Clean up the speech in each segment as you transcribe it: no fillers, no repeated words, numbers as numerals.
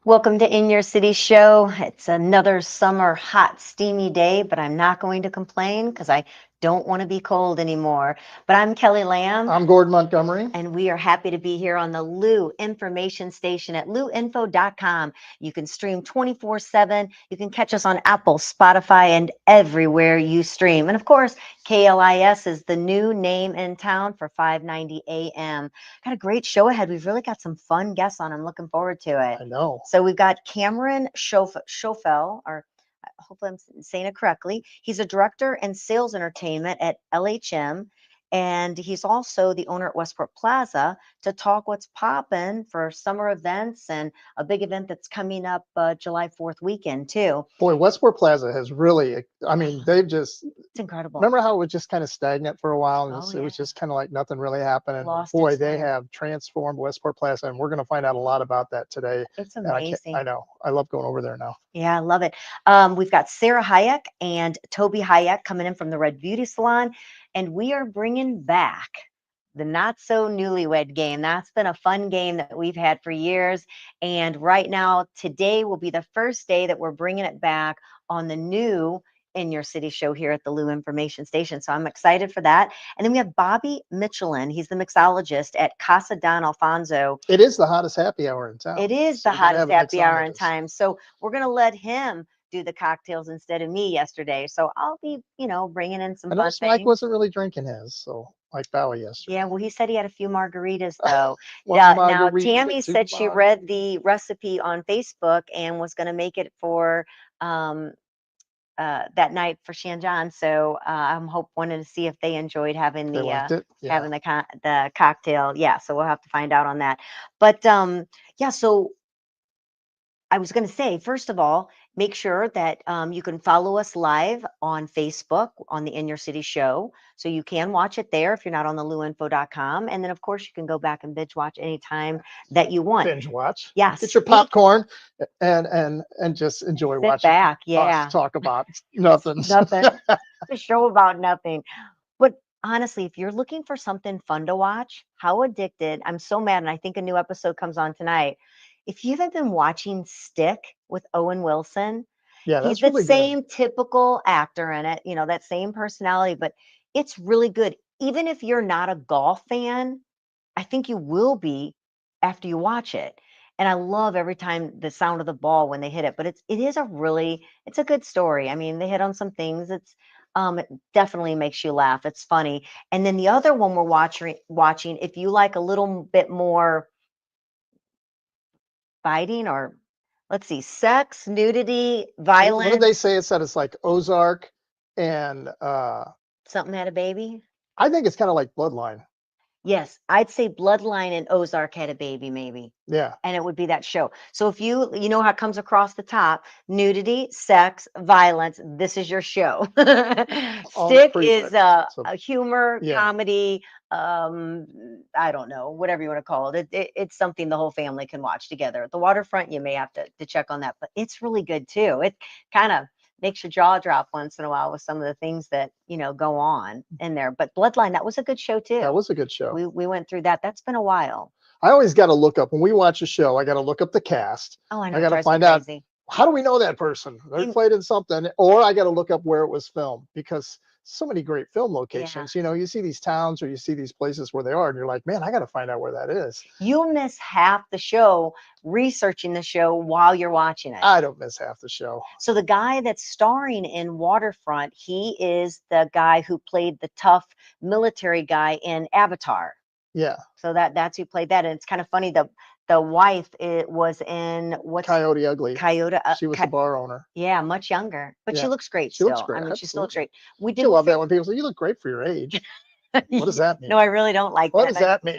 Welcome to In Your City Show. It's another summer, hot, steamy day, but I'm not going to complain because I don't want to be cold anymore. But I'm Kelly Lamb, I'm Gordon Montgomery. and we are happy to be here on the Lou Information Station at louinfo.com. You can stream 24/7. You can catch us on Apple, Spotify, and everywhere you stream. And of course, KLIS is the new name in town for 590 AM. Got a great show ahead. We've really got some fun guests on. I'm looking forward to it. I know. So we've got Cameron Schoeffel, or hopefully I'm saying it correctly. He's a director and sales entertainment at LHM, and he's also the owner at Westport Plaza to talk what's popping for summer events and a big event that's coming up July 4th weekend too. Boy, Westport Plaza has really, I mean, they've just, It's incredible. remember how it was just kind of stagnant for a while and Oh, it was yeah. just kind of like nothing really happened. And Lost boy, its they way. have transformed Westport Plaza and we're going to find out a lot about that today. It's And amazing. I know, I love going over there now. Yeah, I love it. We've got Sarah Hayek and Toby Hayek coming in from the Red Beauty Salon, and we are bringing back the Not So Newlywed Game. That's been a fun game that we've had for years. And right now, today will be the first day that we're bringing it back on the new In Your City show here at the Lou Information Station. So I'm excited for that. And then we have Bobby Mitchell. He's the mixologist at Casa Don Alfonso. It is the hottest happy hour in town. It is So the we got to hottest have a happy hour in mixologist. time. So we're going to let him do the cocktails instead of me yesterday. So I'll be, bringing in some I fun noticed Mike things. wasn't really drinking his, so Mike Bowie yesterday. Yeah, well, he said he had a few margaritas though. One Now, margarita, Tammy two said she read the recipe on Facebook and was going to make it for um, that night for Shanjan. So I'm wanting to see if they enjoyed having They the liked it. Yeah. having the cocktail. Yeah, so we'll have to find out on that. But yeah, so I was going to say, first of all, make sure that you can follow us live on Facebook on the In Your City show. So you can watch it there if you're not on the louinfo.com. And then, of course, you can go back and binge watch anytime that you want. Binge watch. Yeah. Get your popcorn and just enjoy Sit watching back. us Yeah. talk about nothing. Nothing. A show about nothing. But honestly, if you're looking for something fun to watch, How Addicted, I'm so mad. And I think a new episode comes on tonight. If you haven't been watching Stick with Owen Wilson, Yeah, he's that's the really good. same typical actor in it, that same personality, but it's really good. Even if you're not a golf fan, I think you will be after you watch it. And I love every time the sound of the ball when they hit it, but it's a good story. I mean, they hit on some things. It definitely makes you laugh. It's funny. And then the other one we're watching, if you like a little bit more fighting, or let's see, sex, nudity, What did they violence, say? It said it's like Ozark and something had a baby. I think it's kind of like Bloodline. Yes, I'd say Bloodline and Ozark had a baby, maybe. Yeah. And it would be that show. So if you know how it comes across the top, nudity, sex, violence, this is your show. All the Stick is prerequisites of a humor, yeah. comedy, I don't know, whatever you want to call it. It's something the whole family can watch together. At the waterfront, you may have to check on that, but it's really good too. It kind of makes your jaw drop once in a while with some of the things that go on in there. But Bloodline, that was a good show too. That was a good show. We went through that. That's been a while. I always got to look up when we watch a show. I got to look up the cast. Oh, I know. I got to find out how do we know that person? They played in something, or I got to look up where it was filmed because so many great film locations. Yeah. You see these towns or you see these places where they are, and you're like, man, I got to find out where that is. You'll miss half the show researching the show while you're watching it. I don't miss half the show. So the guy that's starring in Waterfront, he is the guy who played the tough military guy in Avatar. Yeah. So that's who played that, and it's kind of funny. The wife was in Coyote Ugly. Coyote. She was the bar owner. Yeah, much younger, but Yeah. she looks great. She looks still. great. I mean, she still looks Absolutely. great. We did. You love that when people say you look great for your age. What does that mean? No, I really don't like What that. does that mean?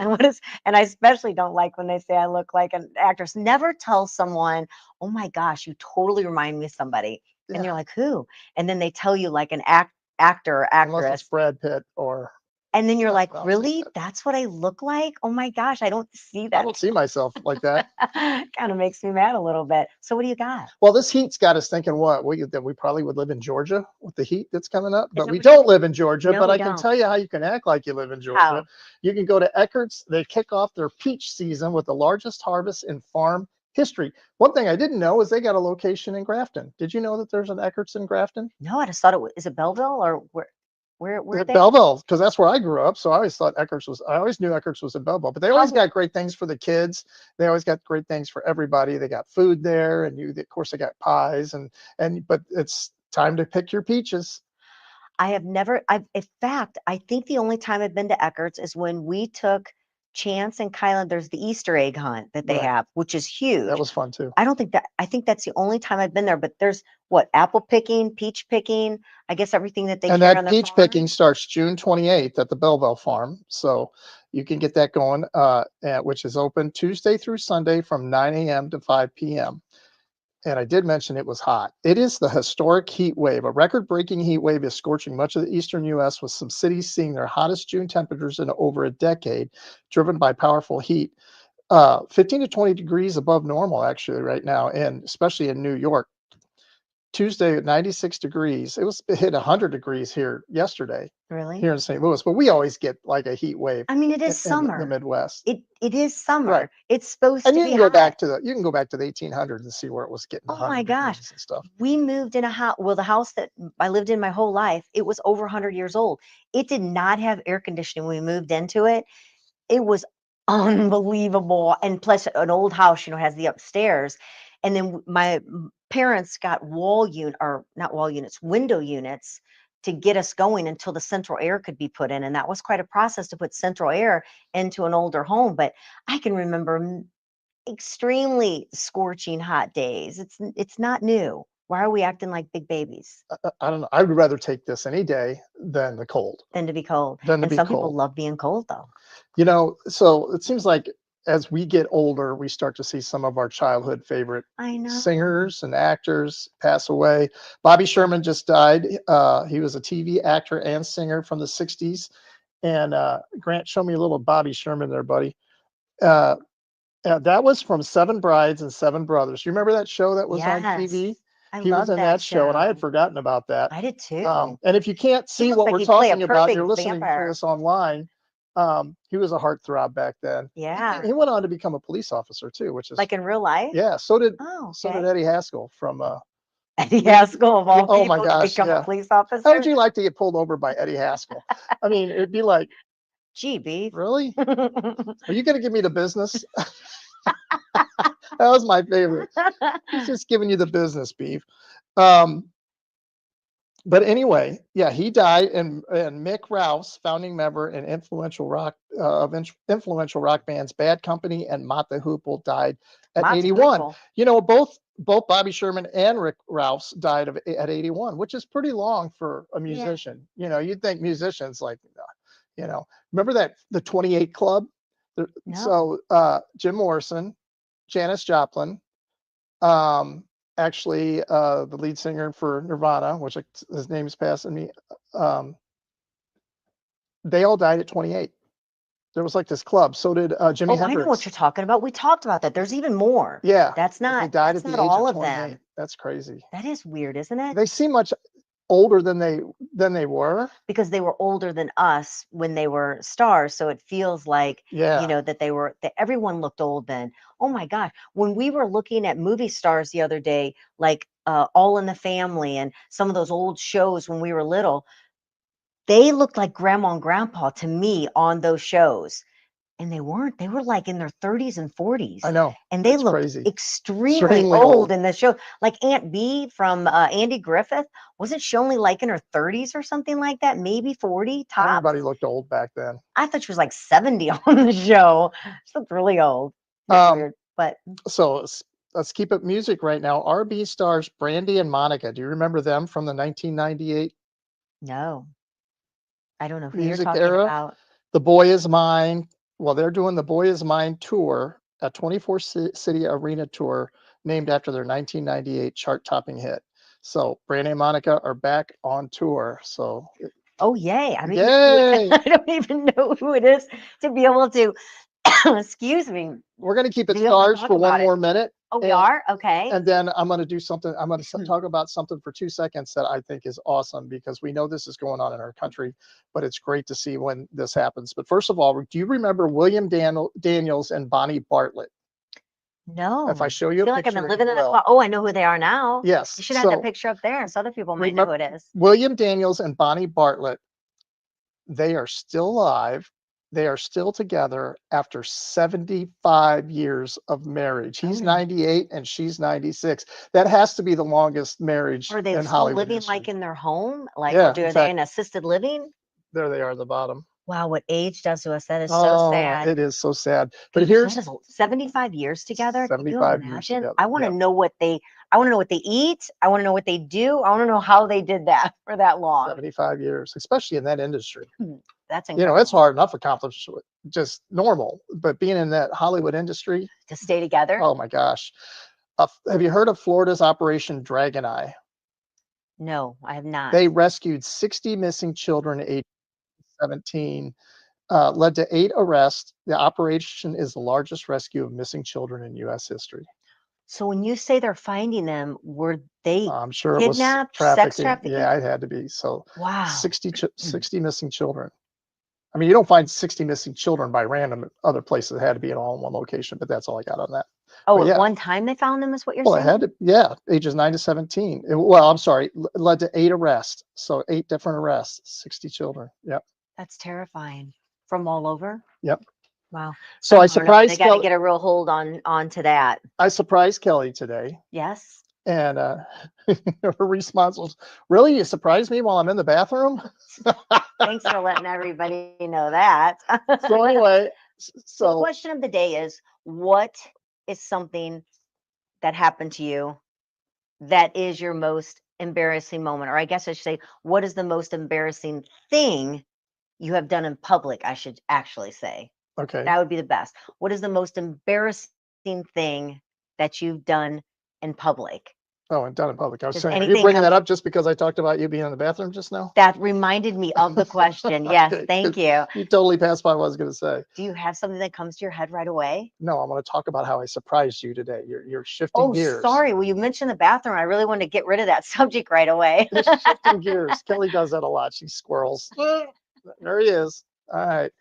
And I especially don't like when they say I look like an actress. Never tell someone, "Oh my gosh, you totally remind me of somebody," and Yeah. you're like, "Who?" And then they tell you like an actor or Unless actress. it's Brad Pitt or. And then you're like, Well, really? That's what I look like? Oh my gosh, I don't see I that. don't see myself like that. Kind of makes me mad a little bit. So what do you got? Well, this heat's got us thinking that we probably would live in Georgia with the heat that's coming up, but that we what don't live in Georgia. No, But we I can don't. tell you how you can act like you live in Georgia. How? You can go to Eckert's. They kick off their peach season with the largest harvest in farm history. One thing I didn't know is they got a location in Grafton. Did you know that there's an Eckert's in Grafton? No, I just thought is it Belleville or where At they? Belleville, because that's where I grew up. So I always thought I always knew Eckert's was in Belleville, but they always Probably. got great things for the kids. They always got great things for everybody. They got food there, and of course, they got pies but it's time to pick your peaches. I have never, in fact, I think the only time I've been to Eckert's is when we took Chance and Kylan. There's the Easter egg hunt that they Right. have, which is That huge. was fun too. I think that's the only time I've been there, but there's what, apple picking, peach picking, I guess everything that they And carry on that their peach farm. picking starts June 28th at the Belleville Farm. So you can get that going, which is open Tuesday through Sunday from 9 a.m. to 5 p.m. And I did mention it was hot. It is the historic heat wave. A record-breaking heat wave is scorching much of the eastern U.S., with some cities seeing their hottest June temperatures in over a decade, driven by powerful heat. 15 to 20 degrees above normal, actually, right now, and especially in New York. Tuesday at 96 degrees. It hit 100 degrees here yesterday, Really? here in St. Louis, but we always get like a heat wave I mean, it is in the summer. Midwest. It is summer. Right. It's supposed And to you be can go hot. back to the 1800s and see where it was getting Oh 100 my gosh. degrees and stuff. We moved in a house. Well, the house that I lived in my whole life, it was over 100 years old. It did not have air conditioning when we moved into it. It was unbelievable. And plus, an old house, has the upstairs. And then my parents got not wall units, window units to get us going until the central air could be put in. And that was quite a process to put central air into an older home. But I can remember extremely scorching hot days. It's not new. Why are we acting like big babies? I don't know. I would rather take this any day than the cold. Than to be cold. Than to And be some people cold. love being cold, though. So it seems like as we get older, we start to see some of our childhood favorite I know. singers and actors pass away. Bobby Sherman just died. He was a TV actor and singer from the 60s. And Grant, show me a little Bobby Sherman there, buddy. That was from Seven Brides and Seven Brothers. You remember that show that was on TV? I He was love in that show, and I had show. forgotten about that. I did too. And if you can't see looks what like we're he'd play a talking about, you're perfect listening to vampire. this online. He was a heartthrob back then. Yeah. He went on to become a police officer too, which is Like in real life? yeah. So did Oh, so did okay. Eddie Haskell from Eddie Haskell of all oh my people to gosh, become a yeah. police How officer? would you like to get pulled over by Eddie Haskell? I mean, it'd be like, Gee, beef. really? Are you going to give me the business? That was my favorite. He's just giving you the business, beef. But anyway, yeah, he died, and Mick Rouse, founding member and influential rock bands Bad Company and Mott the Hoople, died at Mott's 81. Hoople. Both Bobby Sherman and Rick Rouse died at 81, which is pretty long for a musician. You'd think musicians remember that the 28 Club? No. So Jim Morrison, Janis Joplin, actually the lead singer for Nirvana, which his name is passing me, they all died at 28. There was like this club. So did Jimi Hendrix. I know what you're talking about. We talked about that. There's even more. Yeah, That's not. he died That's at the not age all of of 28. them. That's crazy. That is weird, isn't it? They seem much older than they were, because they were older than us when they were stars. So it feels like, yeah, that everyone looked old then. Oh my God. When we were looking at movie stars the other day, like All in the Family and some of those old shows when we were little, they looked like grandma and grandpa to me on those shows. And they weren't. They were like in their 30s and 40s. I know. And they It's looked crazy. extremely old in the show. Like Aunt Bee from Andy Griffith. Wasn't she only like in her 30s or something like that? Maybe 40 tops. Everybody looked old back then. I thought she was like 70 on the show. She looked really old. Weird, but so let's keep it music right now. R&B stars Brandy and Monica. Do you remember them from the 1998? No, I don't know who music you're talking era? about. The Boy Is Mine. Well, they're doing the Boy Is Mine tour, a 24 city arena tour named after their 1998 chart-topping hit. So Brandy and Monica are back on tour. So oh yay! I yay! I don't even know who it is to be able to. Excuse me. We're going to keep it stars for one more minute. Oh, we are? Okay. And then I'm going to do something. I'm going to talk about something for 2 seconds that I think is awesome, because we know this is going on in our country, but it's great to see when this happens. But first of all, do you remember William Daniels and Bonnie Bartlett? No. If I show I you a feel like I've been picture, living you in that will. spot. Oh, I know who they are now. Yes. You should have that So picture up there so other people might know who remember, it is. William Daniels and Bonnie Bartlett, they are still alive. They are still together after 75 years of marriage. Oh, He's no. 98 and she's 96. That has to be the longest marriage Are they in still Hollywood living history. like in their home? Like, or Yeah, in are they fact, in assisted living? there they are at the bottom. Wow, what age does to us. That is so Oh, sad. it is so sad. But Goodness, that here's is 75 years together. Can you 75 years imagine? together. I want to Yep. know I want to know what they eat. I want to know what they do. I want to know how they did that for that long. 75 years, especially in that industry. That's It's incredible. hard enough accomplishment, just normal, but being in that Hollywood industry, To stay together? oh my gosh. Have you heard of Florida's Operation Dragon Eye? No, I have not. They rescued 60 missing children aged 17, led to 8 arrests. The operation is the largest rescue of missing children in U.S. history. So when you say they're finding them, were they I'm sure it was kidnapped, sex trafficking. trafficking? Yeah, it had to be. So Wow. 60 missing children. I mean, you don't find 60 missing children by random other places. It had to be all in one location, but that's all I got on that. Oh, But at yeah, one time they found them is what you're well, it saying? had to, yeah, ages 9 to 17. Well, I'm sorry, led to 8 arrests. So 8 different arrests, 60 children. Yep, That's terrifying. From all over? yep. Wow. So I I don't know. They surprised got to Kelly. get a real hold onto that. I surprised Kelly today, Yes. and her response was, "Really, you surprised me while I'm in the bathroom?" Thanks for letting everybody know that. So anyway, So the so question of the day is, what is something that happened to you that is your most embarrassing moment? Or I guess I should say, what is the most embarrassing thing you have done in public? I should actually say. okay. That would be the best. What is the most embarrassing thing that you've done in public? Oh, and done in public. I was Does saying, are you anything bringing come that up just because I talked about you being in the bathroom just now? that reminded me of the question? Yes, Okay, thank 'cause you. you totally passed by what I was going to say. Do you have something that comes to your head right away? No, I'm going to talk about how I surprised you today. You're shifting Oh, gears. sorry. Well, you mentioned the bathroom. I really wanted to get rid of that subject right away. Just shifting gears. Kelly does that a lot. She squirrels. There he is. All right.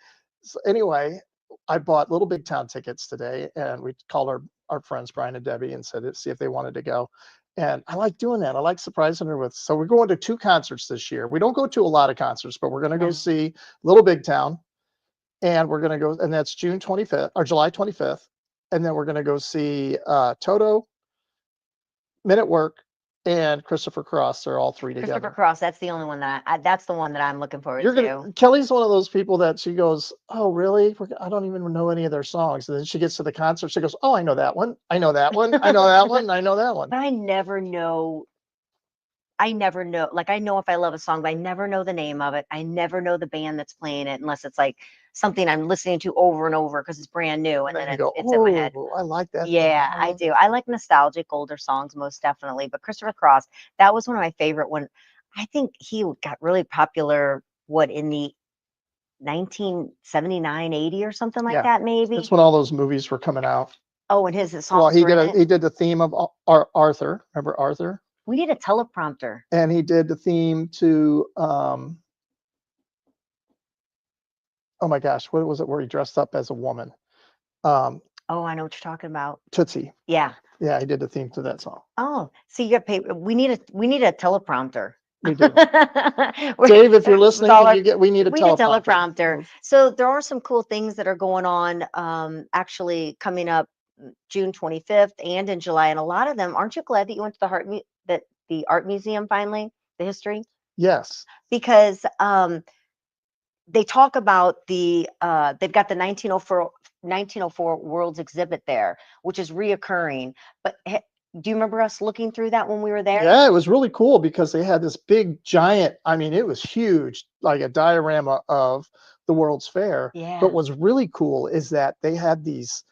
So anyway, I bought Little Big Town tickets today, and we called our friends Brian and Debbie and said see if they wanted to go. And I like doing that. I like surprising her with. So we're going to 2 concerts this year. We don't go to a lot of concerts, but we're going to go No. see Little Big Town, and we're going to go, and that's June 25th or July 25th, and then we're going to go see Toto, Men at Work, and Christopher Cross. They're all 3 Christopher together. Cross, that's the only one that that's the one that I'm looking forward You're to. gonna Kelly's one of those people that she goes, "Oh, really? I don't even know any of their songs." And then she gets to the concert, she goes, "Oh, I know that one. I know that one. I know that one. I know that one." But I never know. Like I know if I love a song, but I never know the name of it. I never know the band that's playing it unless it's like something I'm listening to over and over because it's brand new and And then then you go, it's in my head. "Oh, I like that Yeah, I song." do. I like nostalgic older songs most definitely, but Christopher Cross, that was one of my favorite one. I think he got really popular in the 1979, 80 or something like Yeah, that maybe. that's when all those movies were coming out. Oh, and his Well, songs were in it. he did the theme of Arthur. Remember Arthur? We need a teleprompter. And he did the theme to oh my gosh, what was it where he dressed up as a woman? Um, Oh, I know what you're talking about. Tootsie. Yeah. Yeah, he did the theme to that song. Oh, so you got paid. We need a teleprompter. We do. We're- Dave, if you're with listening, all our- we need a we need a teleprompter. teleprompter. So there are some cool things that are going on actually coming up June 25th and in July. And a lot of them, aren't you glad that you went to the art museum finally, the history? Yes. Because they talk about they've got the 1904 World's exhibit there, which is reoccurring. But do you remember us looking through that when we were there? Yeah, it was really cool because they had this big giant, I mean, it was huge, like a diorama of the World's Fair. Yeah. But what's really cool is that they had these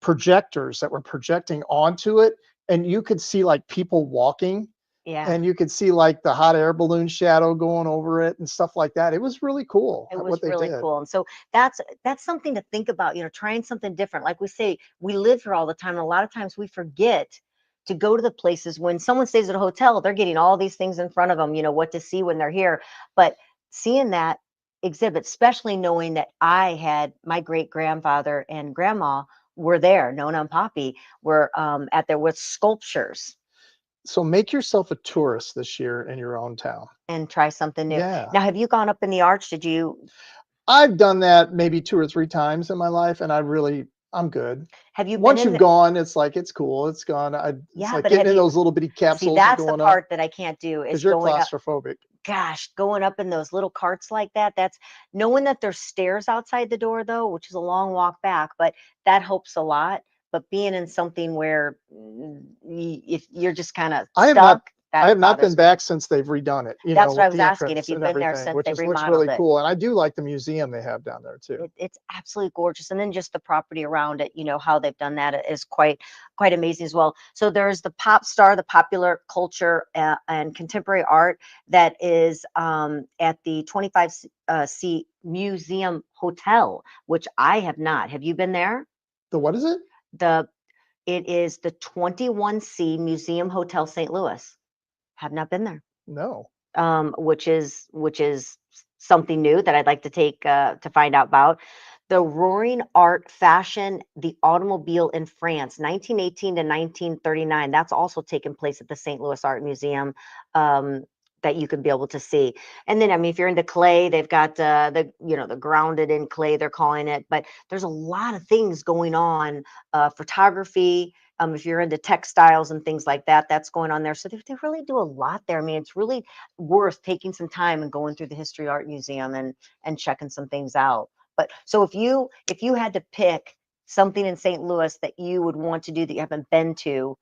projectors that were projecting onto it, and you could see like people walking. Yeah. And you could see like the hot air balloon shadow going over it and stuff like that. It was really cool. It was what they really did. cool. And so that's something to think about, trying something different. Like we say, we live here all the time. And a lot of times we forget to go to the places. When someone stays at a hotel, they're getting all these things in front of them, what to see when they're here. But seeing that exhibit, especially knowing that I had my great grandfather and grandma were there. Nona and Poppy were at there with sculptures So make yourself a tourist this year in your own town. and try something new. Yeah. Now, have you gone up in the arch? Did you I've done that maybe 2 or 3 times in my life, and I'm good. have you been Once in you've the, gone, it's like, it's cool, it's gone. It's yeah, like but getting have in you those little bitty see capsules and that's the going up, part that I can't do is because you're going up. claustrophobic. Gosh, going up in those little carts like that, that's knowing that there's stairs outside the door though, which is a long walk back, but that helps a lot. But being in something where if you're just kind of I have not stuck, I that have not been bothers me. back since they've redone it, That's what I with was the asking, if entrance you've and been there everything, since which they've looks remodeled really it. cool, and I do like the museum they have down there too. It's absolutely gorgeous, and then just the property around it, how they've done that is quite amazing as well. So there's the pop star, the popular culture and contemporary art that is at the 25 C Museum Hotel, which I have not. Have you been there? The what is it? The It is the 21C Museum Hotel St. Louis. Have not been there. No. Which is something new that I'd like to take to find out about. The Roaring Art Fashion, the Automobile in France, 1918 to 1939. That's also taken place at the St. Louis Art Museum. That you could be able to see. And then, I mean, if you're into clay, they've got the grounded in clay, they're calling it. But there's a lot of things going on. Photography, if you're into textiles and things like that, that's going on there. So they really do a lot there. I mean, it's really worth taking some time and going through the History Art Museum and checking some things out. But so if you had to pick something in St. Louis that you would want to do that you haven't been to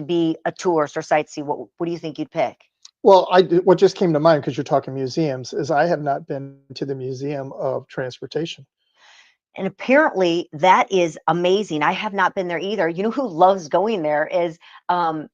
be a tourist or sightsee, what do you think you'd pick? Well, what just came to mind, because you're talking museums, is I have not been to the Museum of Transportation. And apparently that is amazing. I have not been there either. You know who loves going there is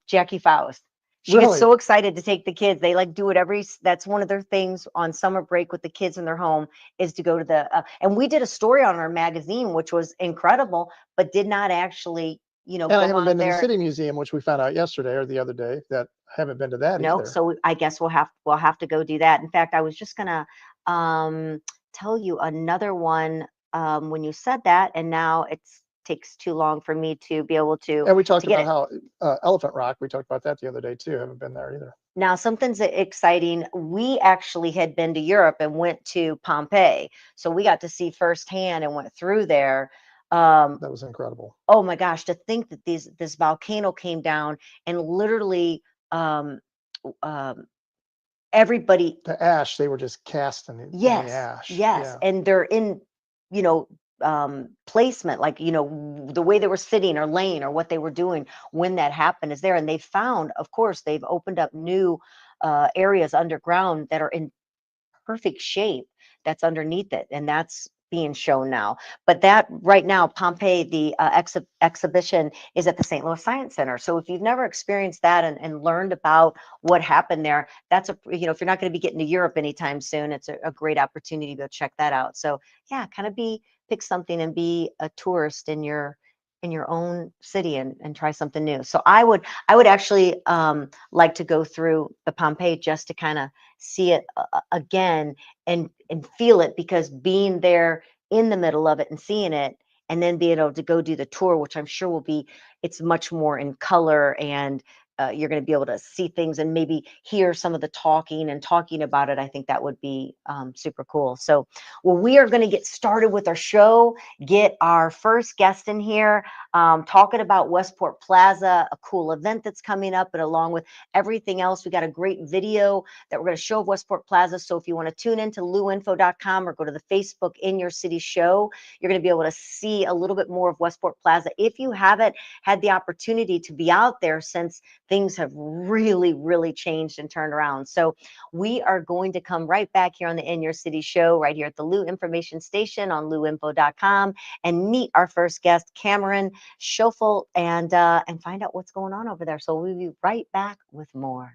Jackie Faust. She gets Really? so excited to take the kids. They like do it that's one of their things on summer break with the kids in their home is to go to and we did a story on our magazine, which was incredible, but did not actually, And I go haven't out been to the there. City Museum, which we found out yesterday or the other day, that I haven't been to that No, either. so I guess we'll have to go do that. In fact, I was just gonna tell you another one when you said that, and now it's takes too long for me to be able And we to talked get about it. how Elephant Rock, we talked about that the other day too. Haven't been there either. Now, something's exciting. We actually had been to Europe and went to Pompeii, so we got to see firsthand and went through there. Um, That was incredible. oh my gosh, to think that this volcano came down and literally um, um, everybody. The ash, they were just cast in the Yes, ash. yes, Yeah. and they're in, you know, placement, like, the way they were sitting or laying or what they were doing when that happened is there. And they found, of course, they've opened up new areas underground that are in perfect shape that's underneath it, and that's being shown now. But that right now, Pompeii, the exhibition is at the St. Louis Science Center. So if you've never experienced that and learned about what happened there, that's if you're not going to be getting to Europe anytime soon, it's a great opportunity to go check that out. So yeah, kind of pick something and be a tourist in your own city and try something new. So I would actually like to go through the Pompeii just to kind of see it again and feel it, because being there in the middle of it and seeing it and then being able to go do the tour, which I'm sure will be, it's much more in color, and you're going to be able to see things and maybe hear some of the talking about it. I think that would be super cool. So, well, we are going to get started with our show, get our first guest in here, talking about Westport Plaza, a cool event that's coming up, and along with everything else, we got a great video that we're going to show of Westport Plaza. So if you want to tune into luinfo.com or go to the Facebook In Your City show, you're going to be able to see a little bit more of Westport Plaza. If you haven't had the opportunity to be out there since things have really, really changed and turned around. So we are going to come right back here on the In Your City show, right here at the Lou Information Station on luinfo.com, and meet our first guest, Cameron Schoeffel, and find out what's going on over there. So we'll be right back with more.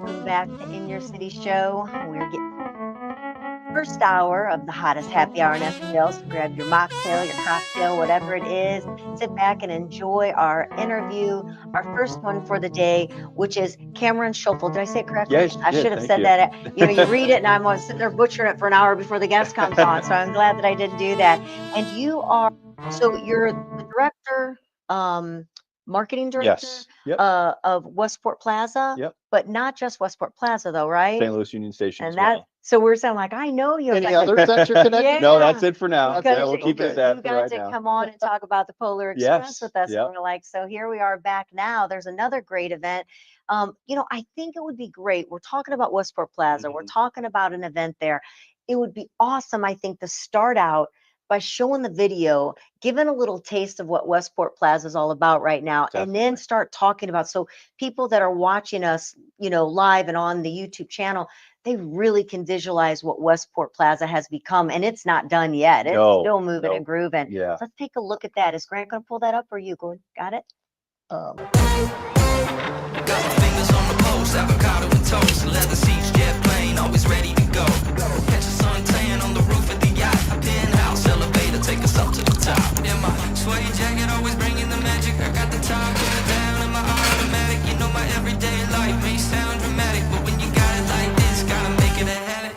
Welcome back to In Your City Show. We're getting first hour of the hottest happy hour in Evansville. So grab your mocktail, your cocktail, whatever it is. Sit back and enjoy our interview, our first one for the day, which is Cameron Schoeffel. Did I say it correctly? Yes, I should have said that. You read it, and I'm sitting there butchering it for an hour before the guest comes on. So I'm glad that I didn't do that. And you're the director, marketing director Yes. Yep. of Westport Plaza. Yep. But not just Westport Plaza, though, right? St. Louis Union Station And as that, well. so we're saying like, I know you. Any Like, others that you're connected? Yeah. No, that's it for now. Because Yeah, we'll keep it at that you for got right to now. come on and talk about the Polar Express Yes. with us. Yep. And we're like, so here we are back now. There's another great event. I think it would be great. We're talking about Westport Plaza. We're Mhm. talking about an event there. It would be awesome, I think, to start out by showing the video, giving a little taste of what Westport Plaza is all about right now, and then Definitely. start talking about, so people that are watching us, live and on the YouTube channel, they really can visualize what Westport Plaza has become, and it's not done yet. It's No, still moving no. and grooving. Yeah. Let's take a look at that. Is Grant going to pull that up, or you going? Got it? Um, Got my fingers on the pulse, avocado and toast, leather seats, jet plane, always ready to go. Catch a suntan on the roof of the yacht, a penthouse elevator, take us up to the top. In my suede jacket, always bringing the magic. I got the top, put it down in my automatic. You know my everyday life may sound dramatic, but when you got it like this, gotta make it a habit.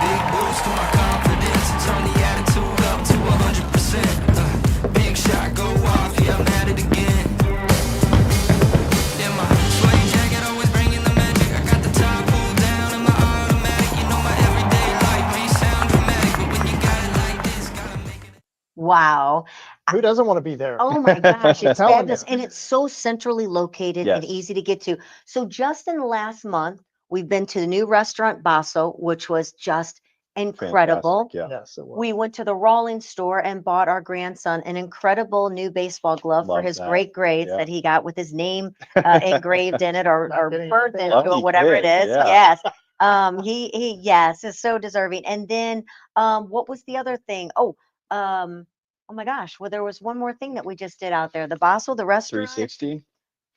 Big boost to my confidence, turn the attitude up to 100%. Big shot, go off, yeah, I'm at it again. In my suede jacket, always bringing the magic. I got the top pulled down in my automatic. You know my everyday life may sound dramatic, but when you got it like this, gotta make it. Wow. who doesn't want to be there? Oh my gosh, it's Telling fabulous. you. And it's so centrally located and Yes. easy to get to. So just in the last month, we've been to the new restaurant Basso, which was just incredible. Fantastic, yeah. Yes, it was. We went to the Rawlings store and bought our grandson an incredible new baseball glove for Love his that. great grades Yeah. that he got with his name engraved in it or Not getting burnt anything into it, Lucky whatever it kid, is. yeah. Yes. Yes, is so deserving. And then what was the other thing? Oh my gosh. Well, there was one more thing that we just did out there. The Basso, the restaurant. 360. we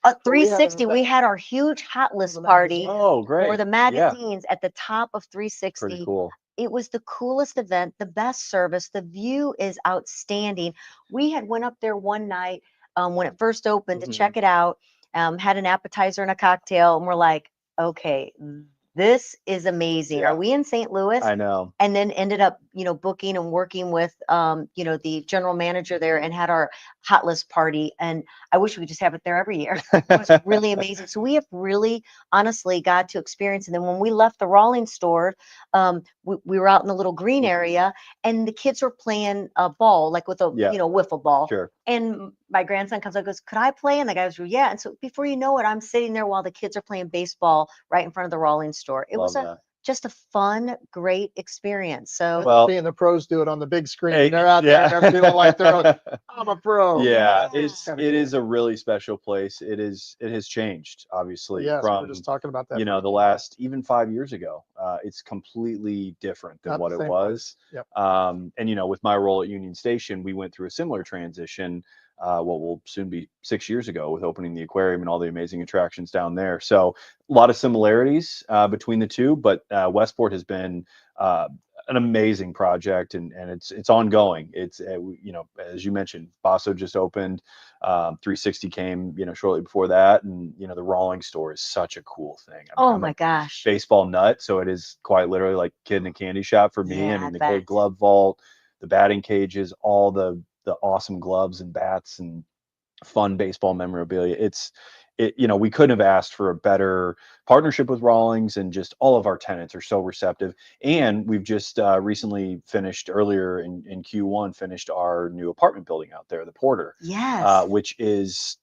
had an 360. event We had our huge hot list the party magazine. Oh, for great. the Yeah. magazines at the top of Pretty 360. cool. It was the coolest event, the best service. The view is outstanding. We had went up there one night when it first opened to Mhm. check it out, had an appetizer and a cocktail, and we're like, okay, this is amazing. Yeah. Are we in St. Louis? I know. And then ended up, booking and working with, the general manager there and had our hot list party. And I wish we could just have it there every year. It was really amazing. So we have really honestly got to experience. And then when we left the Rawlings store, we were out in the little green area and the kids were playing a ball, like with a, Yeah. wiffle ball. Sure. And my grandson comes up and goes, could I play? And the guy was, yeah. And so before you know it, I'm sitting there while the kids are playing baseball right in front of the Rawlings store. It was Love that. just a fun, great experience. So Well, Seeing the pros do it on the big screen. Hey, They're out there. They're feeling like I'm a pro. Yeah, Yeah. Kinda it cool. is a really special place. It has changed, obviously, Yes, we were from just talking about that. the last even 5 years ago. It's completely different than Not what the it same was. Yep. And with my role at Union Station, we went through a similar transition. What will soon be 6 years ago with opening the aquarium and all the amazing attractions down there. So a lot of similarities between the two, but Westport has been an amazing project and it's ongoing. It's as you mentioned, Basso just opened, 360 came shortly before that, and the Rawlings store is such a cool thing. oh I'm my a gosh. baseball nut, so it is quite literally like kid in a candy shop for me. Yeah, I I mean, the bet. gold glove vault, the batting cages, all the awesome gloves and bats and fun baseball memorabilia. We couldn't have asked for a better partnership with Rawlings, and just all of our tenants are so receptive. And we've just recently finished earlier in Q1, finished our new apartment building out there, the Porter, Yes. which is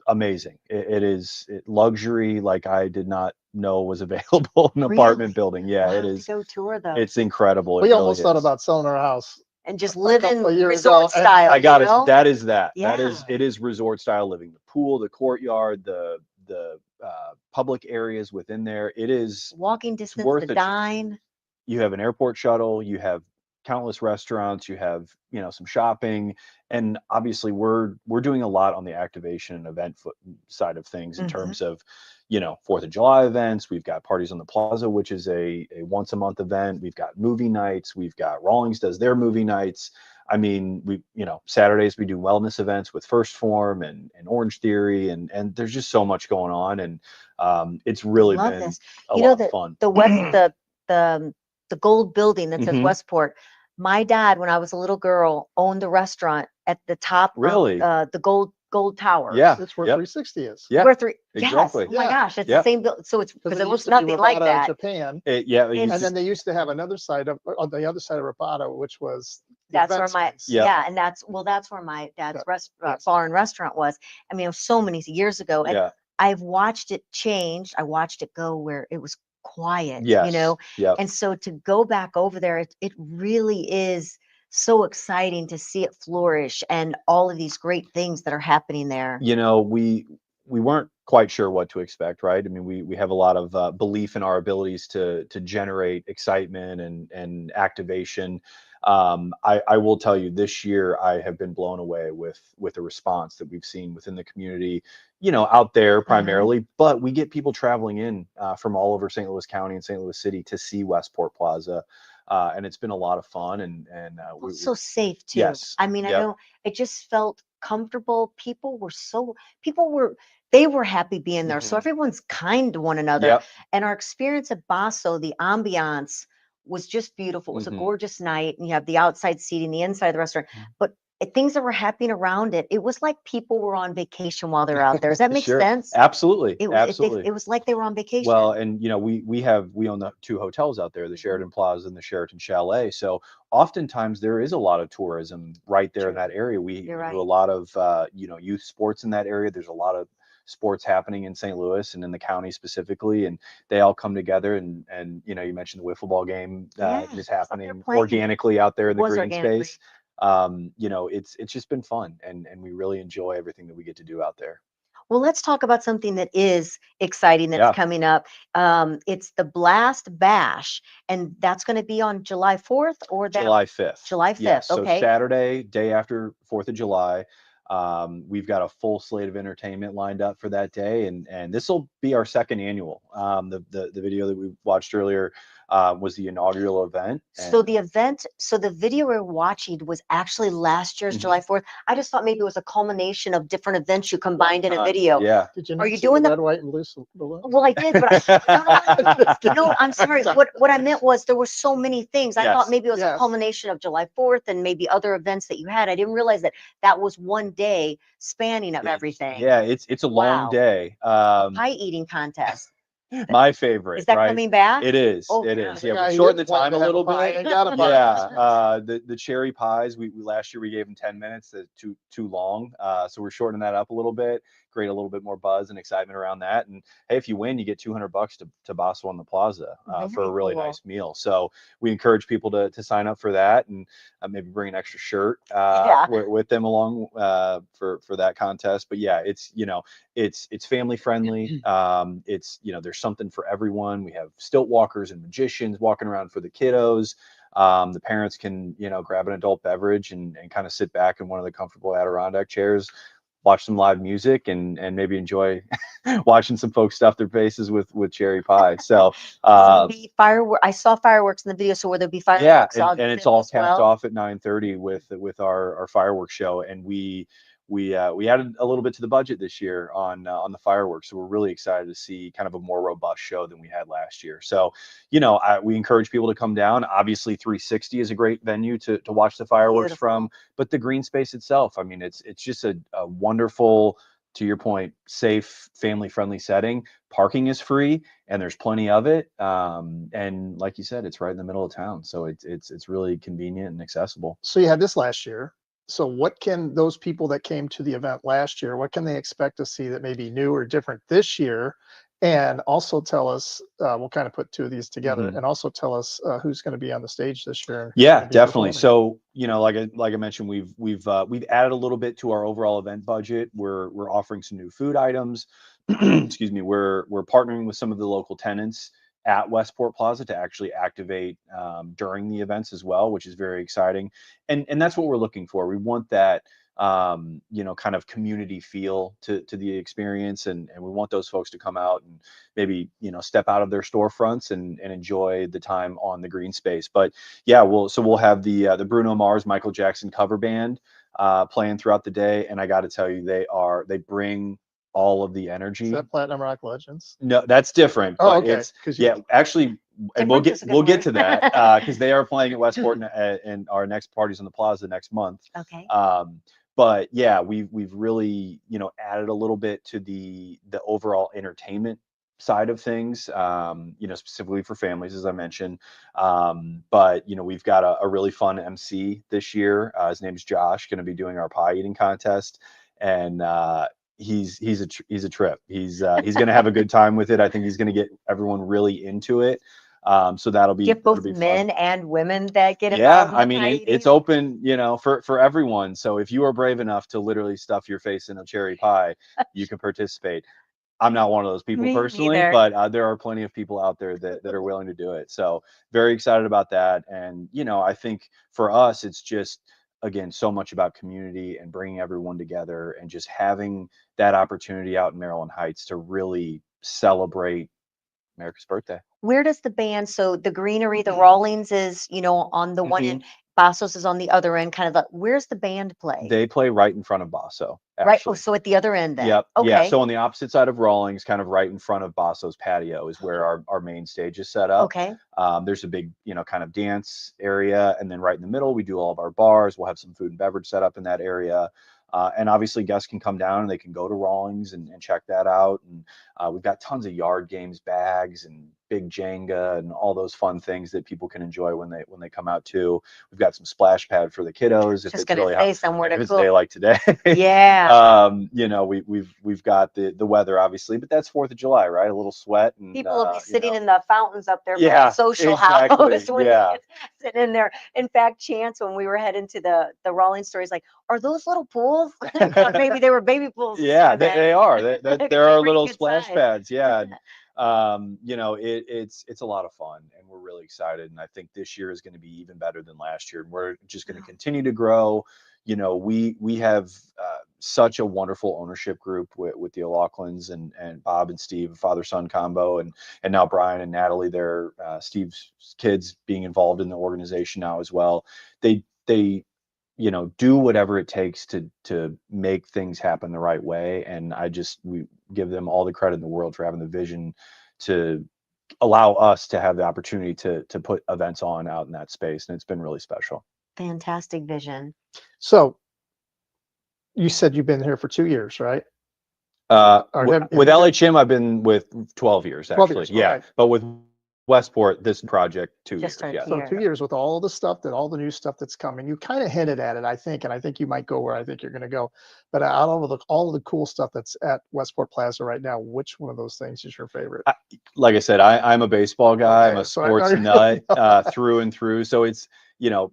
amazing. It is luxury like I did not know was available in an apartment Really? building. We'll Yeah, it have to is. go tour those. It's incredible. It We really almost thought is. about selling our house and just a living couple of years resort ago, and style. I got you it. know? That is that. Yeah. It is resort style living. The pool, the courtyard, the public areas within there. It is. Walking It's distance worth to it. dine. You have an airport shuttle. You have countless restaurants. You have some shopping, and obviously we're doing a lot on the activation and event side of things in Mhm. terms of 4th of July events. We've got Parties on the Plaza, which is a once a month event. We've got movie nights. We've got Rawlings does their movie nights. I mean, Saturdays we do wellness events with First Form and Orange Theory, and there's just so much going on, and it's really Love been this. a You know lot of that fun. the gold building that says Mhm. Westport. My dad, when I was a little girl, owned the restaurant at the top Really? of the gold tower. Yeah. it's where Yep. 360 is. Yeah. Where three? Yes. Exactly. Oh my Yeah. gosh, it's the Yep. same building. So it's Because because it it looks used to be nothing like Rabata in that. Japan, Yeah. It's- and then they used to have another side on the other side of Rabata, which was the That's event where my space. Yeah. yeah, and that's where my dad's Yes. bar and restaurant was. I mean, it was so many years ago, and Yeah. I've watched it change. I watched it go where it was quiet, Yes. Yep. and so to go back over there, it really is so exciting to see it flourish and all of these great things that are happening there. We weren't quite sure what to expect, right? I mean, we have a lot of belief in our abilities to generate excitement and activation. I will tell you, this year I have been blown away with the response that we've seen within the community, out there primarily, but we get people traveling in from all over St. Louis County and St. Louis City to see Westport Plaza. And it's been a lot of fun, and Well, it's so safe too. yes, I mean, I yep. know it just felt comfortable. People were they were happy being there. So Mhm. everyone's kind to one another. Yep. And our experience at Basso, the ambiance was just beautiful. It was a Mhm. gorgeous night, and you have the outside seating, the inside of the restaurant. Mhm. But things that were happening around it, it was like people were on vacation while they're out there. Does that make Sure. sense? Absolutely. It was Absolutely. it was like they were on vacation. Well, and we own the two hotels out there, the Sheraton Plaza and the Sheraton Chalet. So oftentimes there is a lot of tourism right there in True. that area. You're We right. do a lot of youth sports in that area. There's a lot of sports happening in St. Louis and in the county specifically, and they all come together, and you mentioned the wiffle ball game Yeah, is I was up there happening playing. organically out there It in the was green organically. space. It's just been fun, and we really enjoy everything that we get to do out there. Well, let's talk about something that is exciting that's Yeah. coming up. It's the Blast Bash, and that's going to be on July 4th or that July 5th. July 5th. Yes. So Okay. Saturday, day after 4th of July. We've got a full slate of entertainment lined up for that day, and this will be our second annual. The video that we watched earlier was the inaugural event. So And the video we're watching was actually last year's Mhm. July 4th. I just thought maybe it was a culmination of different events you combined in a time. video. Yeah. Did you Are not you see doing the the- red, white, and blue balloons? Well, I did, but Just kidding. no, I'm sorry. What I meant was there were so many things. I Yes. thought maybe it was a Yes. culmination of July 4th and maybe other events that you had. I didn't realize that was one day spanning of everything. Yeah, it's a long Wow. day. Pie eating contest. My favorite, Is that right? coming back? It is. Oh, It God. is. The Yeah, guy we who shortened the wanted time to a have little pie bit. and got a pie. Yeah, the cherry pies. We last year we gave them 10 minutes. Too long. So we're shortening that up a little bit. Create a little bit more buzz and excitement around that. And hey, if you win, you get $200 to Basso on the Plaza for a Very really cool. nice meal. So we encourage people to sign up for that, and maybe bring an extra shirt Yeah. with them along for that contest. But yeah, it's family friendly. It's there's something for everyone. We have stilt walkers and magicians walking around for the kiddos. The parents can grab an adult beverage and kind of sit back in one of the comfortable Adirondack chairs, watch some live music, and maybe enjoy watching some folks stuff their faces with cherry pie. So Be fireworks. I saw fireworks in the video, so will there be yeah, fireworks? and it's all capped off at 9:30 with our fireworks show, and we added a little bit to the budget this year on the fireworks, so we're really excited to see kind of a more robust show than we had last year. So we encourage people to come down. Obviously 360 is a great venue to watch the fireworks from, but the green space itself, I mean, it's just a wonderful, to your point, safe, family friendly setting. Parking is free and there's plenty of it, and like you said, it's right in the middle of town, so it's really convenient and accessible. So you had this last year. So what can those people that came to the event last year, what can they expect to see that may be new or different this year? And also tell us, we'll kind of put two of these together, Mhm. and also tell us who's going to be on the stage this year. And who's Yeah, gonna be definitely. performing. So, like I mentioned, we've added a little bit to our overall event budget. We're offering some new food items. Excuse me. We're partnering with some of the local tenants at Westport Plaza to actually activate during the events as well, which is very exciting. And that's what we're looking for. We want that kind of community feel to the experience, and we want those folks to come out and maybe step out of their storefronts and enjoy the time on the green space. But yeah, we'll have the Bruno Mars Michael Jackson cover band playing throughout the day, and I got to tell you, they bring all of the Is energy. that Platinum Rock Legends? No, that's different, Oh, but okay. it's Because yeah, actually, and Different is a good we'll get word. to that because they are playing at Westport and our next parties on the Plaza next month. Okay. But yeah, we've really added a little bit to the overall entertainment side of things, specifically for families, as I mentioned. But we've got a really fun MC this year. His name is Josh, going to be doing our pie eating contest, and he's a trip. He's going to have a good time with it. I think he's going to get everyone really into it. So that'll be Get both fun. men and women that get Yeah, involved in I the mean pie it's eating? open, for everyone. So if you are brave enough to literally stuff your face in a cherry pie, you can participate. I'm not one of those people Me personally, neither. but there are plenty of people out there that are willing to do it. So very excited about that. And I think for us, it's just again so much about community and bringing everyone together and just having that opportunity out in Maryland Heights to really celebrate America's birthday. Where does the band, so the greenery, the Rawlings is, on the one Mhm. end, Bassos is on the other end, kind of where's the band play? They play right in front of Basso, Right. Oh, actually. so at the other end then. Yep. Yeah. Okay. So on the opposite side of Rawlings, kind of right in front of Basso's patio is where our main stage is set up. Okay. There's a big, kind of dance area. And then right in the middle, we do all of our bars. We'll have some food and beverage set up in that area. And obviously guests can come down and they can go to Rawlings and check that out. And we've got tons of yard games, bags and big Jenga and all those fun things that people can enjoy when they come out too. We've got some splash pad for the kiddos if Just it's gonna really hot. say somewhere If to it's a day cook. like today. Yeah. We've got the weather obviously, but that's 4th of July, right? A little sweat and People will be sitting in the fountains up there by the yeah, social exactly. house when Yeah. they sitting in there. In fact, Chance, when we were heading to the Rawlings store, he's like, "Are those little pools?" I thought maybe they were baby pools this Yeah, year then. they are. It's There a are pretty little good splash size. pads. Yeah. It's a lot of fun and we're really excited. And I think this year is going to be even better than last year. And we're just going to continue to grow. We have such a wonderful ownership group with the O'Loughlin's and Bob and Steve, father-son combo, and now Brian and Natalie, they're Steve's kids being involved in the organization now as well. They do whatever it takes to make things happen the right way. And we give them all the credit in the world for having the vision to allow us to have the opportunity to put events on out in that space. And it's been really special. Fantastic vision. So you said you've been here for 2 years, right? With you been- LHM, I've been with 12 years, 12 actually. years, Yeah. okay. But with Westport, this project, 2 Just years. started Yeah. So here. 2 years with all the stuff all the new stuff that's coming. You kind of hinted at it, I think, and I think you might go where I think you're going to go. But out of all of the cool stuff that's at Westport Plaza right now, which one of those things is your favorite? Like I said, I'm a baseball guy. I'm Okay, a so I know sports you're- nut through and through. So it's,